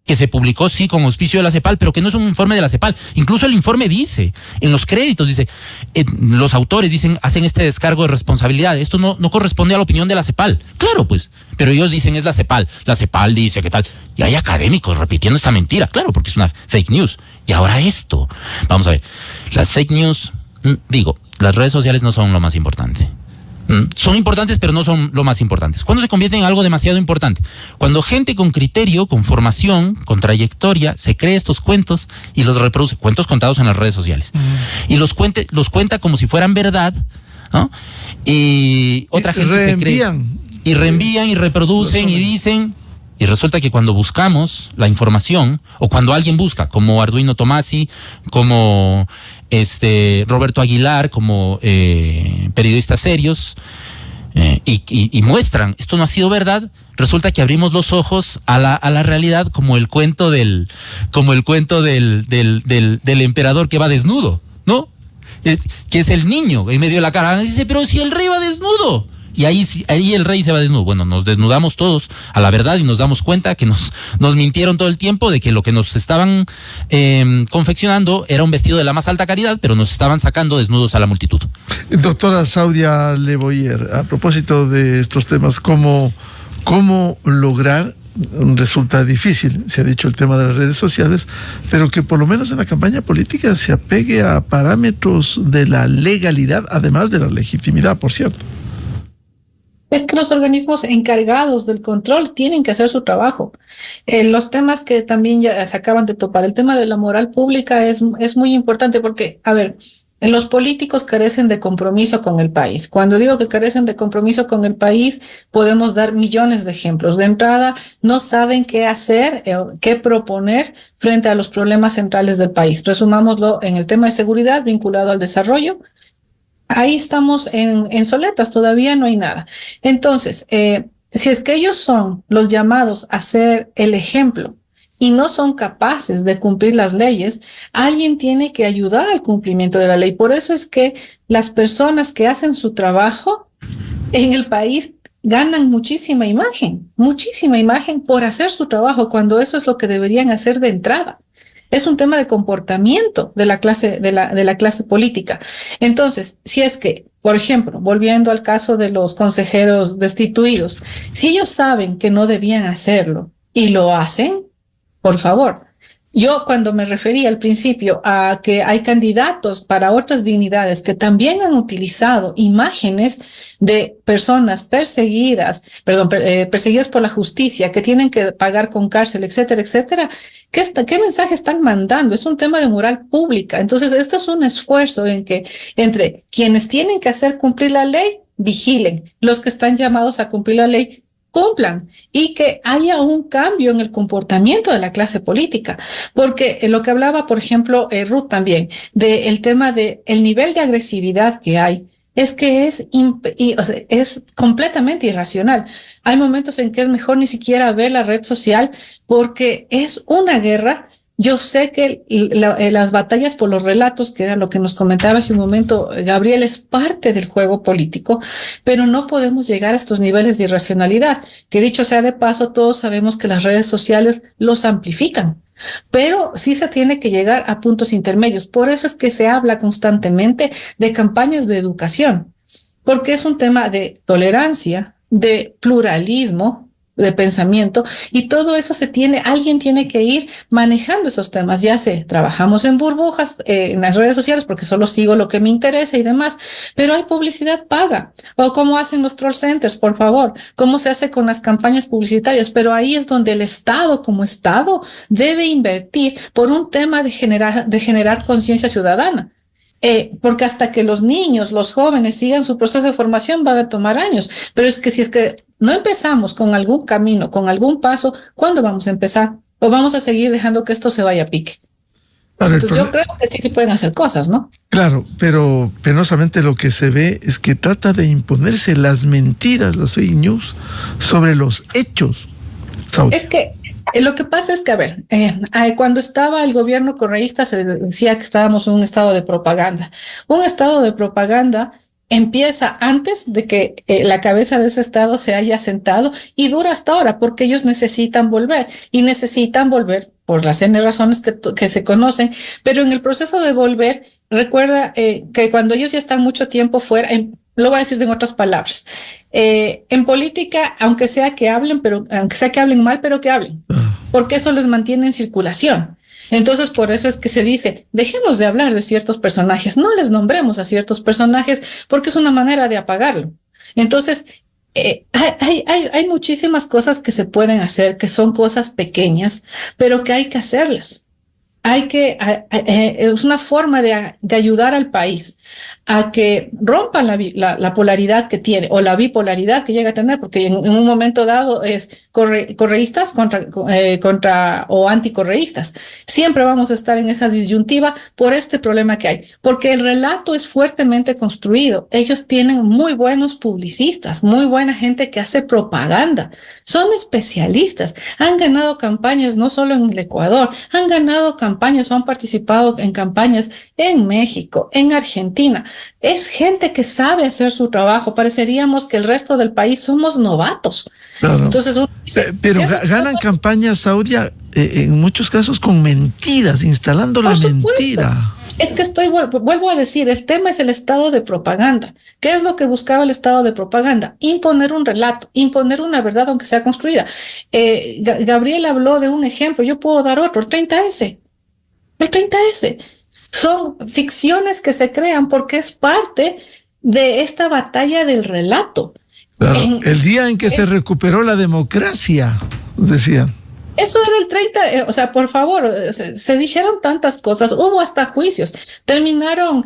que se publicó, sí, con auspicio de la CEPAL, pero que no es un informe de la CEPAL. Incluso el informe dice, en los créditos dice, los autores dicen, hacen este descargo de responsabilidad. Esto no corresponde a la opinión de la CEPAL. Claro, pues, pero ellos dicen es la CEPAL. La CEPAL dice qué tal. Y hay académicos repitiendo esta mentira. Claro, porque es una fake news. Y ahora esto. Vamos a ver. Las fake news, las redes sociales no son lo más importante. Son importantes, pero no son lo más importantes. ¿Cuándo se convierte en algo demasiado importante? Cuando gente con criterio, con formación, con trayectoria, se cree estos cuentos y los reproduce, cuentos contados en las redes sociales. Y los cuenta como si fueran verdad, ¿no? Y otra gente se cree. Y reenvían y reproducen y dicen. Y resulta que cuando buscamos la información, o cuando alguien busca, como Arduino Tomasi, como Roberto Aguilar, como periodistas serios, y muestran, esto no ha sido verdad, resulta que abrimos los ojos a la realidad como el cuento del emperador que va desnudo, ¿no? Que es el niño en medio de la caravana. Dice, pero si el rey va desnudo. Y ahí el rey se va desnudo. Bueno, nos desnudamos todos a la verdad y nos damos cuenta que nos mintieron todo el tiempo, de que lo que nos estaban confeccionando era un vestido de la más alta calidad, pero nos estaban sacando desnudos a la multitud. Doctora Saudia Le Boyer, a propósito de estos temas, ¿cómo lograr? Resulta difícil, se ha dicho el tema de las redes sociales, pero que por lo menos en la campaña política se apegue a parámetros de la legalidad, además de la legitimidad, por cierto. Es que los organismos encargados del control tienen que hacer su trabajo. Los temas que también ya se acaban de topar, el tema de la moral pública es muy importante porque, a ver, los políticos carecen de compromiso con el país. Cuando digo que carecen de compromiso con el país, podemos dar millones de ejemplos. De entrada, no saben qué hacer, qué proponer frente a los problemas centrales del país. Resumámoslo en el tema de seguridad vinculado al desarrollo. Ahí estamos en soletas, todavía no hay nada. Entonces, si es que ellos son los llamados a ser el ejemplo y no son capaces de cumplir las leyes, alguien tiene que ayudar al cumplimiento de la ley. Por eso es que las personas que hacen su trabajo en el país ganan muchísima imagen por hacer su trabajo, cuando eso es lo que deberían hacer de entrada. Es un tema de comportamiento de la clase política. Entonces, si es que, por ejemplo, volviendo al caso de los consejeros destituidos, si ellos saben que no debían hacerlo y lo hacen, por favor. Yo cuando me refería al principio a que hay candidatos para otras dignidades que también han utilizado imágenes de personas perseguidas por la justicia, que tienen que pagar con cárcel, etcétera, etcétera, ¿qué mensaje están mandando? Es un tema de moral pública. Entonces, esto es un esfuerzo entre quienes tienen que hacer cumplir la ley, vigilen, los que están llamados a cumplir la ley, cumplan, y que haya un cambio en el comportamiento de la clase política. Porque lo que hablaba, por ejemplo, Ruth también, del tema del nivel de agresividad que hay, es que es completamente irracional. Hay momentos en que es mejor ni siquiera ver la red social porque es una guerra. Yo sé que las batallas por los relatos, que era lo que nos comentaba hace un momento Gabriel, es parte del juego político, pero no podemos llegar a estos niveles de irracionalidad, que dicho sea de paso, todos sabemos que las redes sociales los amplifican, pero sí se tiene que llegar a puntos intermedios. Por eso es que se habla constantemente de campañas de educación, porque es un tema de tolerancia, de pluralismo, de pensamiento, y todo eso alguien tiene que ir manejando esos temas. Ya sé, trabajamos en burbujas, en las redes sociales, porque solo sigo lo que me interesa y demás, pero hay publicidad paga. O cómo hacen los troll centers, por favor, cómo se hace con las campañas publicitarias, pero ahí es donde el Estado, como Estado, debe invertir por un tema de generar conciencia ciudadana. Porque hasta que los niños, los jóvenes sigan su proceso de formación van a tomar años, pero es que no empezamos con algún camino, con algún paso, ¿cuándo vamos a empezar? ¿O vamos a seguir dejando que esto se vaya a pique? Entonces yo creo que sí se pueden hacer cosas, ¿no? Claro, pero penosamente lo que se ve es que trata de imponerse las mentiras, las fake news, sobre los hechos. Es que lo que pasa es que, a ver, cuando estaba el gobierno correísta se decía que estábamos en un estado de propaganda. Un estado de propaganda empieza antes de que la cabeza de ese Estado se haya sentado y dura hasta ahora, porque ellos necesitan volver y necesitan volver por las N razones que se conocen, pero en el proceso de volver, recuerda que cuando ellos ya están mucho tiempo fuera, lo voy a decir en otras palabras, en política, aunque sea que hablen mal, pero que hablen, porque eso les mantiene en circulación. Entonces, por eso es que se dice, dejemos de hablar de ciertos personajes, no les nombremos a ciertos personajes, porque es una manera de apagarlo. Entonces, hay muchísimas cosas que se pueden hacer, que son cosas pequeñas, pero que hay que hacerlas. Es una forma de ayudar al país a que rompan la polaridad que tiene o la bipolaridad que llega a tener, porque en un momento dado es correístas contra o anticorreístas. Siempre vamos a estar en esa disyuntiva por este problema que hay, porque el relato es fuertemente construido. Ellos tienen muy buenos publicistas, muy buena gente que hace propaganda, son especialistas, han ganado campañas no solo en el Ecuador, han ganado campañas o han participado en campañas en México, en Argentina. Es gente que sabe hacer su trabajo. Pareceríamos que el resto del país somos novatos. Claro. Entonces uno dice, pero ganan campañas, Saudia, en muchos casos con mentiras, instalando la mentira. Es que vuelvo a decir, el tema es el estado de propaganda. ¿Qué es lo que buscaba el estado de propaganda? Imponer un relato, imponer una verdad aunque sea construida. Gabriel habló de un ejemplo, yo puedo dar otro, el 30S. El 30S. Son ficciones que se crean porque es parte de esta batalla del relato. Claro, el día en que se recuperó la democracia, decían. Eso era el 30, o sea, por favor, se dijeron tantas cosas, hubo hasta juicios, terminaron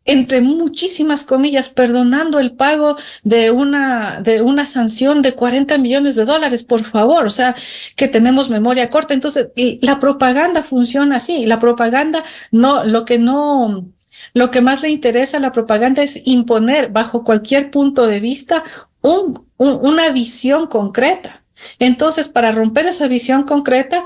entre muchísimas comillas, perdonando el pago de una sanción de $40 millones, por favor, o sea, que tenemos memoria corta. Entonces, la propaganda funciona así, la propaganda lo que más le interesa a la propaganda es imponer bajo cualquier punto de vista una visión concreta. Entonces, para romper esa visión concreta,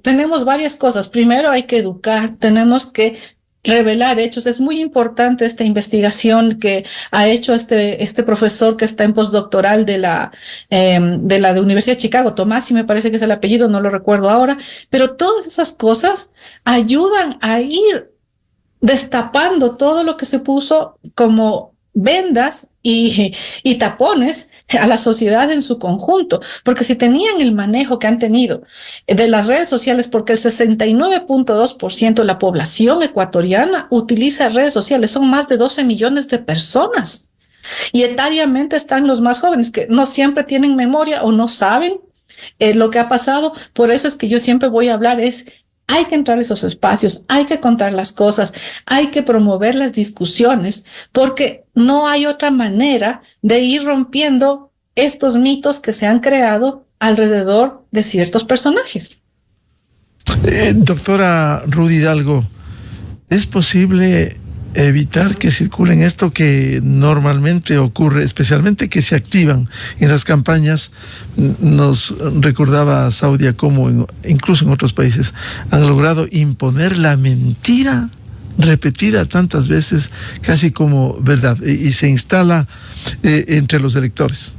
tenemos varias cosas. Primero, hay que educar, tenemos que revelar hechos. Es muy importante esta investigación que ha hecho este profesor que está en postdoctoral de la Universidad de Chicago, Tomás, y me parece que es el apellido, no lo recuerdo ahora, pero todas esas cosas ayudan a ir destapando todo lo que se puso como vendas y tapones a la sociedad en su conjunto, porque si tenían el manejo que han tenido de las redes sociales, porque el 69.2% de la población ecuatoriana utiliza redes sociales, son más de 12 millones de personas, y etariamente están los más jóvenes que no siempre tienen memoria o no saben lo que ha pasado. Por eso es que yo siempre voy a hablar hay que entrar a esos espacios, hay que contar las cosas, hay que promover las discusiones, porque no hay otra manera de ir rompiendo estos mitos que se han creado alrededor de ciertos personajes. Doctora Rudy Hidalgo, ¿es posible evitar que circulen esto que normalmente ocurre, especialmente que se activan en las campañas? Nos recordaba Saudia cómo incluso en otros países han logrado imponer la mentira repetida tantas veces casi como verdad y se instala entre los electores.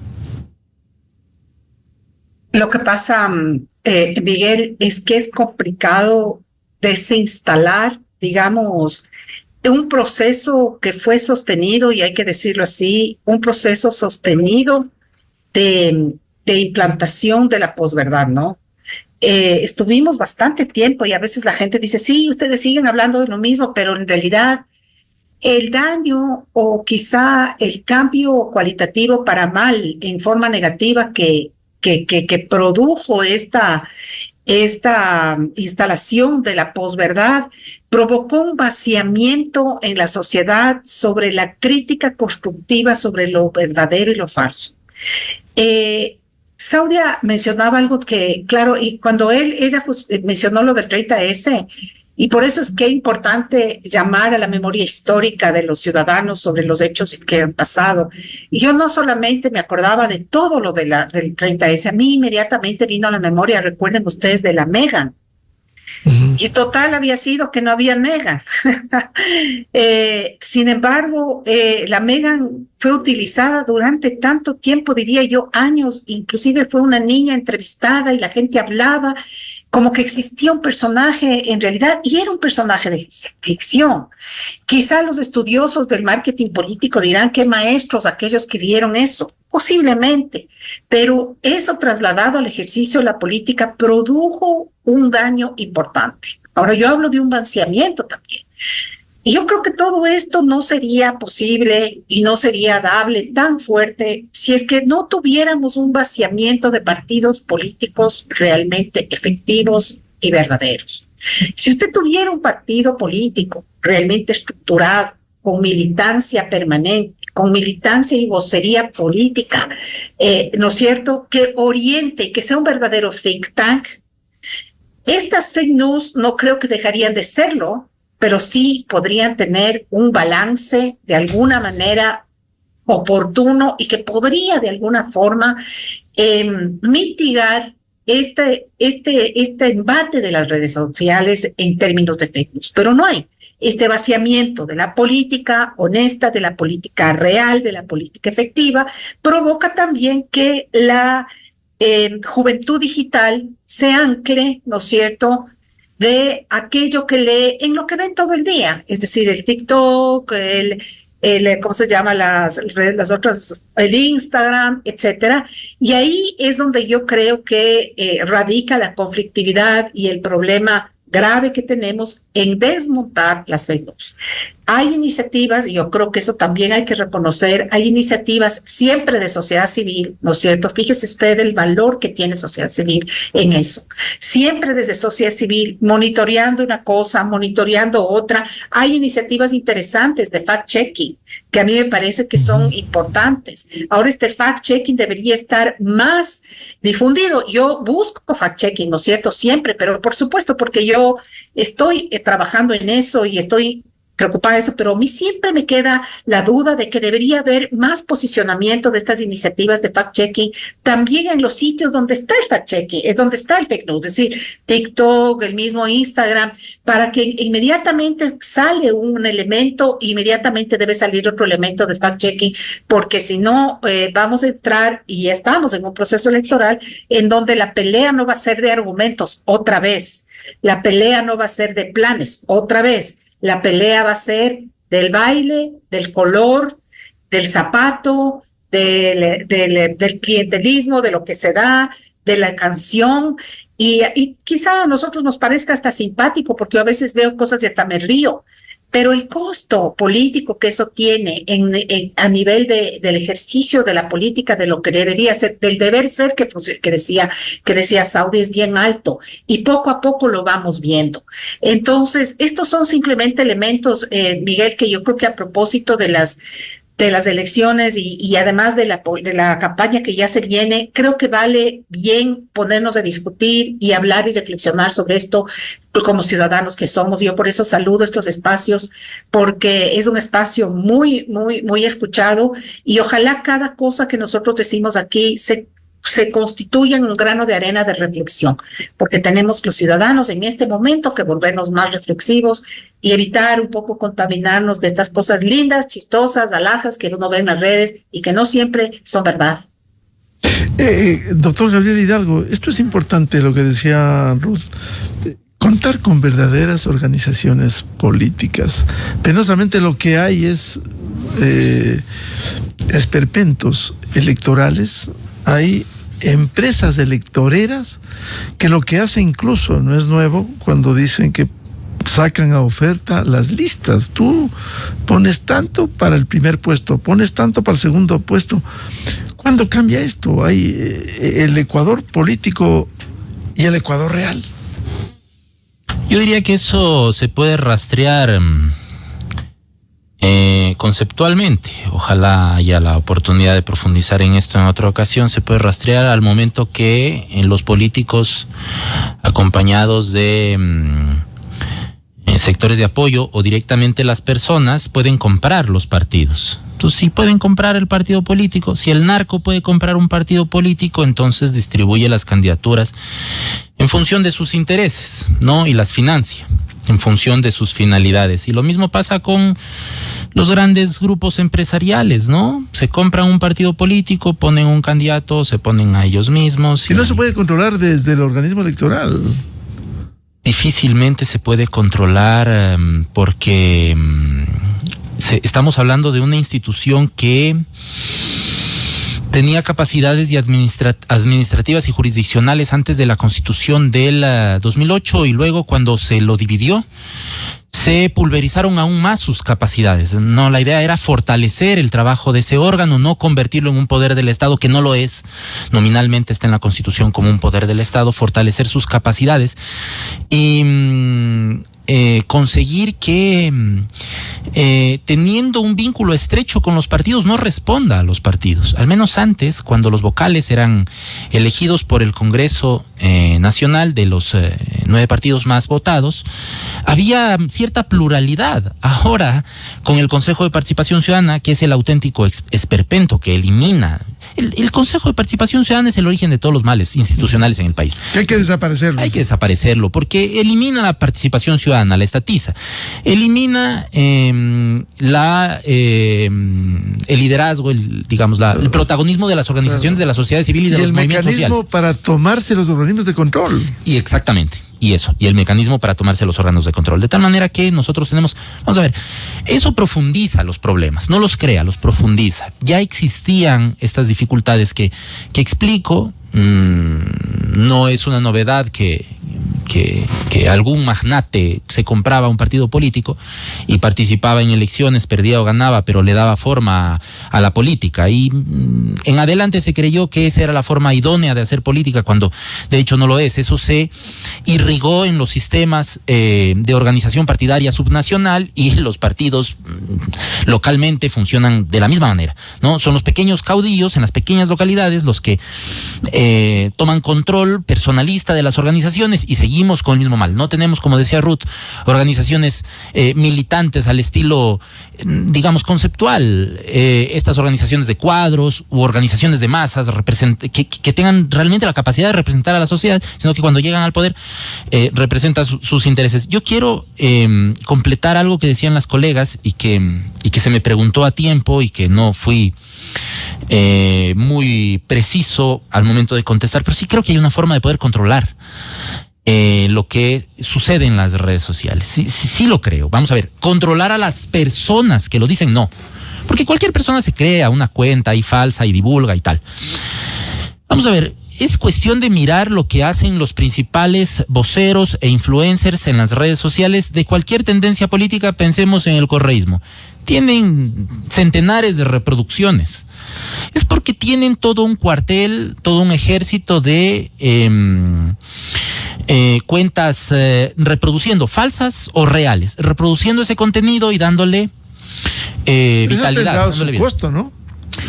Lo que pasa, Miguel, es que es complicado desinstalar, digamos, un proceso que fue sostenido, y hay que decirlo así, un proceso sostenido de implantación de la posverdad, ¿no? Estuvimos bastante tiempo y a veces la gente dice, sí, ustedes siguen hablando de lo mismo, pero en realidad el daño o quizá el cambio cualitativo para mal en forma negativa que produjo esta instalación de la posverdad provocó un vaciamiento en la sociedad sobre la crítica constructiva sobre lo verdadero y lo falso. Saudia mencionaba algo que, claro, y cuando ella mencionó lo del 30S, y por eso es que es importante llamar a la memoria histórica de los ciudadanos sobre los hechos que han pasado. Y yo no solamente me acordaba de todo lo del 30S, a mí inmediatamente vino a la memoria, recuerden ustedes, de la Megan. Y total había sido que no había Megan. Sin embargo, la Megan fue utilizada durante tanto tiempo, diría yo, años, inclusive fue una niña entrevistada y la gente hablaba como que existía un personaje en realidad, y era un personaje de ficción. Quizá los estudiosos del marketing político dirán que maestros aquellos que vieron eso, posiblemente, pero eso trasladado al ejercicio de la política produjo un daño importante. Ahora yo hablo de un vaciamiento también. Y yo creo que todo esto no sería posible y no sería dable tan fuerte si es que no tuviéramos un vaciamiento de partidos políticos realmente efectivos y verdaderos. Si usted tuviera un partido político realmente estructurado, con militancia permanente, con militancia y vocería política, ¿no es cierto?, que oriente, que sea un verdadero think tank, estas fake news no creo que dejarían de serlo, pero sí podrían tener un balance de alguna manera oportuno y que podría de alguna forma mitigar este embate de las redes sociales en términos de fake news. Pero no hay este vaciamiento de la política honesta, de la política real, de la política efectiva, provoca también que la juventud digital se ancle, ¿no es cierto?, de aquello que lee en lo que ven todo el día, es decir, el TikTok, ¿cómo se llama? Las otras, el Instagram, etcétera. Y ahí es donde yo creo que radica la conflictividad y el problema grave que tenemos en desmontar las fake news. Hay iniciativas, y yo creo que eso también hay que reconocer, hay iniciativas siempre de sociedad civil, ¿no es cierto? Fíjese usted el valor que tiene sociedad civil en eso. Siempre desde sociedad civil, monitoreando una cosa, monitoreando otra. Hay iniciativas interesantes de fact-checking, que a mí me parece que son importantes. Ahora este fact-checking debería estar más difundido. Yo busco fact-checking, ¿no es cierto? Siempre, pero por supuesto, porque yo estoy trabajando en eso y estoy preocupada de eso, pero a mí siempre me queda la duda de que debería haber más posicionamiento de estas iniciativas de fact-checking también en los sitios donde está el fact-checking, es donde está el fake news, es decir, TikTok, el mismo Instagram, para que inmediatamente sale un elemento, inmediatamente debe salir otro elemento de fact-checking, porque si no vamos a entrar, y ya estamos en un proceso electoral, en donde la pelea no va a ser de argumentos otra vez, la pelea no va a ser de planes otra vez, la pelea va a ser del baile, del color, del zapato, del clientelismo, de lo que se da, de la canción. Y quizá a nosotros nos parezca hasta simpático, porque yo a veces veo cosas y hasta me río. Pero el costo político que eso tiene a nivel del ejercicio de la política, de lo que debería ser, del deber ser que decía Saudi, es bien alto, y poco a poco lo vamos viendo. Entonces, estos son simplemente elementos, Miguel, que yo creo que a propósito de las elecciones y además de la campaña que ya se viene, creo que vale bien ponernos a discutir y hablar y reflexionar sobre esto como ciudadanos que somos. Yo por eso saludo estos espacios, porque es un espacio muy, muy, muy escuchado, y ojalá cada cosa que nosotros decimos aquí se constituya en un grano de arena de reflexión, porque tenemos los ciudadanos en este momento que volvernos más reflexivos y evitar un poco contaminarnos de estas cosas lindas, chistosas, alhajas que uno ve en las redes y que no siempre son verdad. Doctor Gabriel Hidalgo, esto es importante lo que decía Ruth. Contar con verdaderas organizaciones políticas. Penosamente lo que hay es esperpentos electorales. Hay empresas electoreras que lo que hacen, incluso no es nuevo, cuando dicen que sacan a oferta las listas. Tú pones tanto para el primer puesto, pones tanto para el segundo puesto. ¿Cuándo cambia esto? Hay el Ecuador político y el Ecuador real. Yo diría que eso se puede rastrear conceptualmente. Ojalá haya la oportunidad de profundizar en esto en otra ocasión. Se puede rastrear al momento que los políticos, acompañados de sectores de apoyo o directamente las personas pueden comprar los partidos. Entonces, si pueden comprar el partido político, si el narco puede comprar un partido político, entonces distribuye las candidaturas en función de sus intereses, ¿no? Y las financia en función de sus finalidades. Y lo mismo pasa con los grandes grupos empresariales, ¿no? Se compran un partido político, ponen un candidato, se ponen a ellos mismos. Y no se puede controlar desde el organismo electoral. Difícilmente se puede controlar porque estamos hablando de una institución que tenía capacidades administrativas y jurisdiccionales antes de la Constitución del 2008 y luego cuando se lo dividió se pulverizaron aún más sus capacidades. No, la idea era fortalecer el trabajo de ese órgano, no convertirlo en un poder del Estado, que no lo es. Nominalmente está en la Constitución como un poder del Estado, fortalecer sus capacidades y conseguir que teniendo un vínculo estrecho con los partidos no responda a los partidos. Al menos antes, cuando los vocales eran elegidos por el Congreso Nacional de los 9 partidos más votados, había cierta pluralidad. Ahora, con el Consejo de Participación Ciudadana, que es el auténtico esperpento que elimina. El Consejo de Participación Ciudadana es el origen de todos los males institucionales en el país. Que hay que desaparecerlo. Hay que desaparecerlo, porque elimina la participación ciudadana, la estatiza. Elimina el liderazgo, el protagonismo de las organizaciones de la sociedad civil y de los movimientos sociales. Y el mecanismo para tomarse los organismos de control. Y exactamente. Y el mecanismo para tomarse los órganos de control. De tal manera que nosotros tenemos, vamos a ver, eso profundiza los problemas, no los crea, los profundiza. Ya existían estas dificultades que explico, no es una novedad que algún magnate se compraba un partido político y participaba en elecciones, perdía o ganaba, pero le daba forma a la política. Y en adelante se creyó que esa era la forma idónea de hacer política, cuando de hecho no lo es. Eso se irrigó en los sistemas de organización partidaria subnacional, y los partidos localmente funcionan de la misma manera, ¿no? Son los pequeños caudillos en las pequeñas localidades los que toman control personalista de las organizaciones, y seguimos con el mismo mal. No tenemos, como decía Ruth, organizaciones militantes al estilo, digamos, conceptual. Estas organizaciones de cuadros u organizaciones de masas que tengan realmente la capacidad de representar a la sociedad, sino que cuando llegan al poder representan sus intereses. Yo quiero completar algo que decían las colegas y que se me preguntó a tiempo y que no fui muy preciso al momento de contestar, pero sí creo que hay una forma de poder controlar lo que sucede en las redes sociales. Sí lo creo. Vamos a ver, controlar a las personas que lo dicen, no. Porque cualquier persona se crea una cuenta y falsa y divulga y tal. Vamos a ver, es cuestión de mirar lo que hacen los principales voceros e influencers en las redes sociales de cualquier tendencia política. Pensemos en el correísmo. Tienen centenares de reproducciones. Es porque tienen todo un cuartel, todo un ejército de cuentas reproduciendo, falsas o reales, reproduciendo ese contenido y dándole vitalidad. Eso tendrá su costo, ¿no?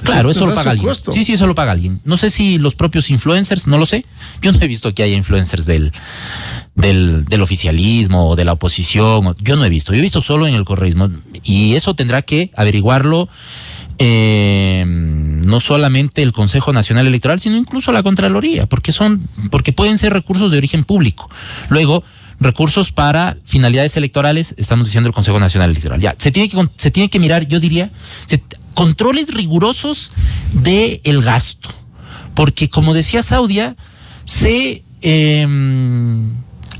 Claro, eso lo paga alguien. Sí, eso lo paga alguien. No sé si los propios influencers, no lo sé. Yo no he visto que haya influencers del oficialismo o de la oposición. Yo no he visto. Yo he visto solo en el correísmo. Y eso tendrá que averiguarlo no solamente el Consejo Nacional Electoral, sino incluso la Contraloría, porque pueden ser recursos de origen público. Luego, recursos para finalidades electorales, estamos diciendo el Consejo Nacional Electoral. Ya, se tiene que mirar, yo diría, controles rigurosos del gasto, porque como decía Saudia,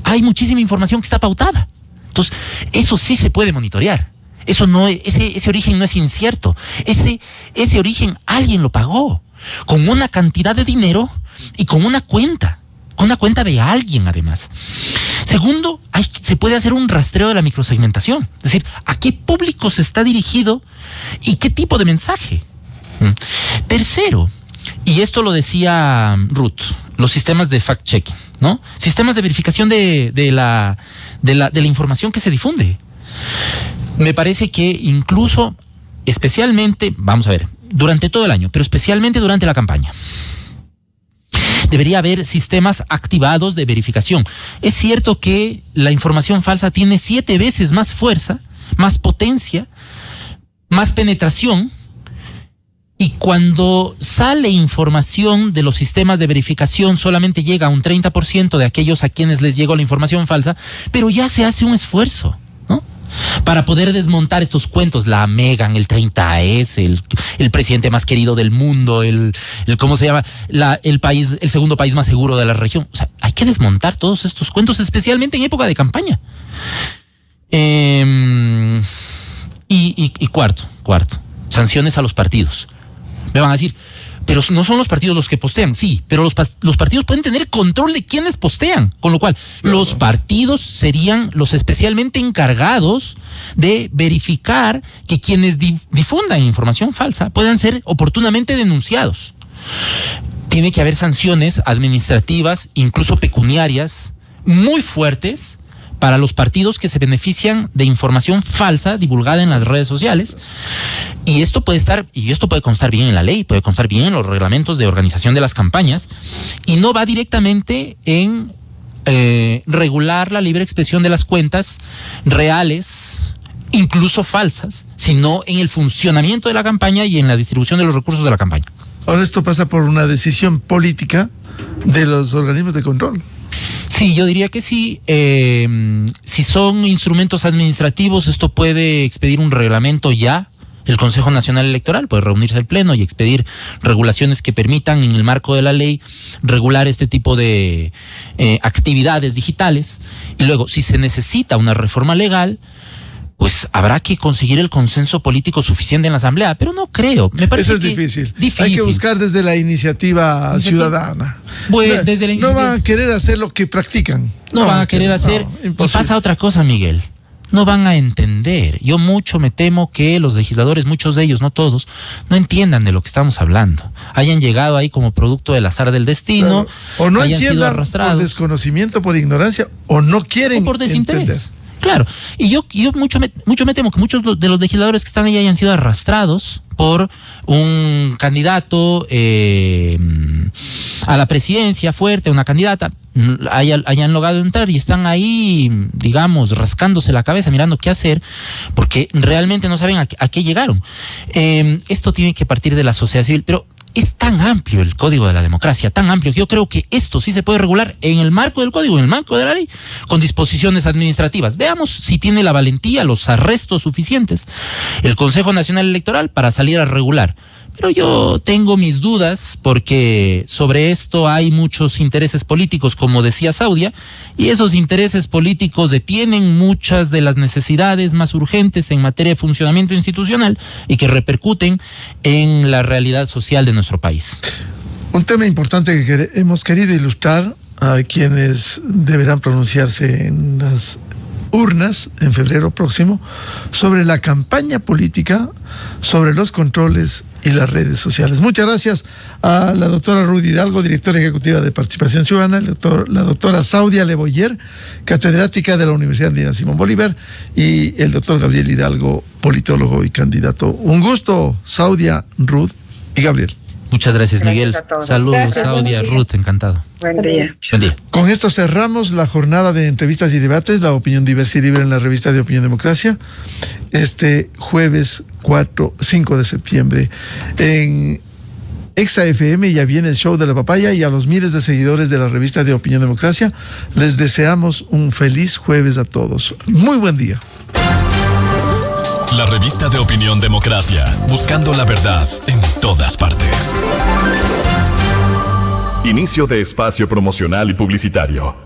hay muchísima información que está pautada. Entonces, eso sí se puede monitorear. Eso no, ese origen no es incierto. Ese origen alguien lo pagó con una cantidad de dinero y con una cuenta de alguien, además. Segundo, se puede hacer un rastreo de la microsegmentación, es decir, a qué público se está dirigido y qué tipo de mensaje. Tercero, y esto lo decía Ruth, los sistemas de fact-checking, ¿no? Sistemas de verificación de la información que se difunde. Me parece que incluso, especialmente, vamos a ver, durante todo el año, pero especialmente durante la campaña, Debería haber sistemas activados de verificación. Es cierto que la información falsa tiene 7 veces más fuerza, más potencia, más penetración, y cuando sale información de los sistemas de verificación solamente llega a un 30% de aquellos a quienes les llegó la información falsa, pero ya se hace un esfuerzo, ¿no?, para poder desmontar estos cuentos, la Megan, el 30S, el presidente más querido del mundo, el ¿cómo se llama? El segundo país más seguro de la región. O sea, hay que desmontar todos estos cuentos, especialmente en época de campaña. Y cuarto, sanciones a los partidos. Me van a decir, pero no son los partidos los que postean. Sí, pero los partidos pueden tener control de quiénes postean, con lo cual los partidos serían los especialmente encargados de verificar que quienes difundan información falsa puedan ser oportunamente denunciados. Tiene que haber sanciones administrativas, incluso pecuniarias, muy fuertes para los partidos que se benefician de información falsa divulgada en las redes sociales. Y esto puede constar bien en la ley, puede constar bien en los reglamentos de organización de las campañas, y no va directamente en regular la libre expresión de las cuentas reales, incluso falsas, sino en el funcionamiento de la campaña y en la distribución de los recursos de la campaña. Ahora esto pasa por una decisión política de los organismos de control. Sí, yo diría que sí. Si son instrumentos administrativos, esto puede expedir un reglamento ya. El Consejo Nacional Electoral puede reunirse al Pleno y expedir regulaciones que permitan, en el marco de la ley, regular este tipo de actividades digitales. Y luego, si se necesita una reforma legal, pues habrá que conseguir el consenso político suficiente en la Asamblea, pero no creo. Me parece eso es difícil. Hay que buscar desde la iniciativa ciudadana. Bueno, desde la no van a querer hacer lo que practican. No van a querer hacer. Y pasa otra cosa, Miguel. No van a entender. Yo mucho me temo que los legisladores, muchos de ellos, no todos, no entiendan de lo que estamos hablando. Hayan llegado ahí como producto del azar del destino. Claro. O no entiendan por desconocimiento, por ignorancia, o no quieren o por desinterés. Entender. Claro, y yo mucho me temo que muchos de los legisladores que están ahí hayan sido arrastrados por un candidato a la presidencia fuerte, una candidata, hayan logrado entrar y están ahí, digamos, rascándose la cabeza, mirando qué hacer, porque realmente no saben a qué llegaron. Esto tiene que partir de la sociedad civil, pero es tan amplio el Código de la Democracia, tan amplio, que yo creo que esto sí se puede regular en el marco del Código, en el marco de la ley, con disposiciones administrativas. Veamos si tiene la valentía, los arrestos suficientes el Consejo Nacional Electoral para salir a regular. Pero yo tengo mis dudas, porque sobre esto hay muchos intereses políticos, como decía Saudia, y esos intereses políticos detienen muchas de las necesidades más urgentes en materia de funcionamiento institucional y que repercuten en la realidad social de nuestro país. Un tema importante que hemos querido ilustrar a quienes deberán pronunciarse en las urnas en febrero próximo sobre la campaña política, sobre los controles y las redes sociales. Muchas gracias a la doctora Ruth Hidalgo, directora ejecutiva de Participación Ciudadana, la doctora Saudia Leboyer, catedrática de la Universidad Andina Simón Bolívar, y el doctor Gabriel Hidalgo, politólogo y candidato. Un gusto, Saudia, Ruth y Gabriel. Muchas gracias, Miguel. Saludos, gracias, Saudia, Ruth, encantado. Buen día. Buen día. Con esto cerramos la jornada de entrevistas y debates, la opinión diversa y libre en la revista de Opinión Democracia, este jueves 5 de septiembre. En Exa FM ya viene el show de la papaya, y a los miles de seguidores de la revista de Opinión Democracia les deseamos un feliz jueves a todos. Muy buen día. La revista de Opinión Democracia, buscando la verdad en todas partes. Inicio de espacio promocional y publicitario.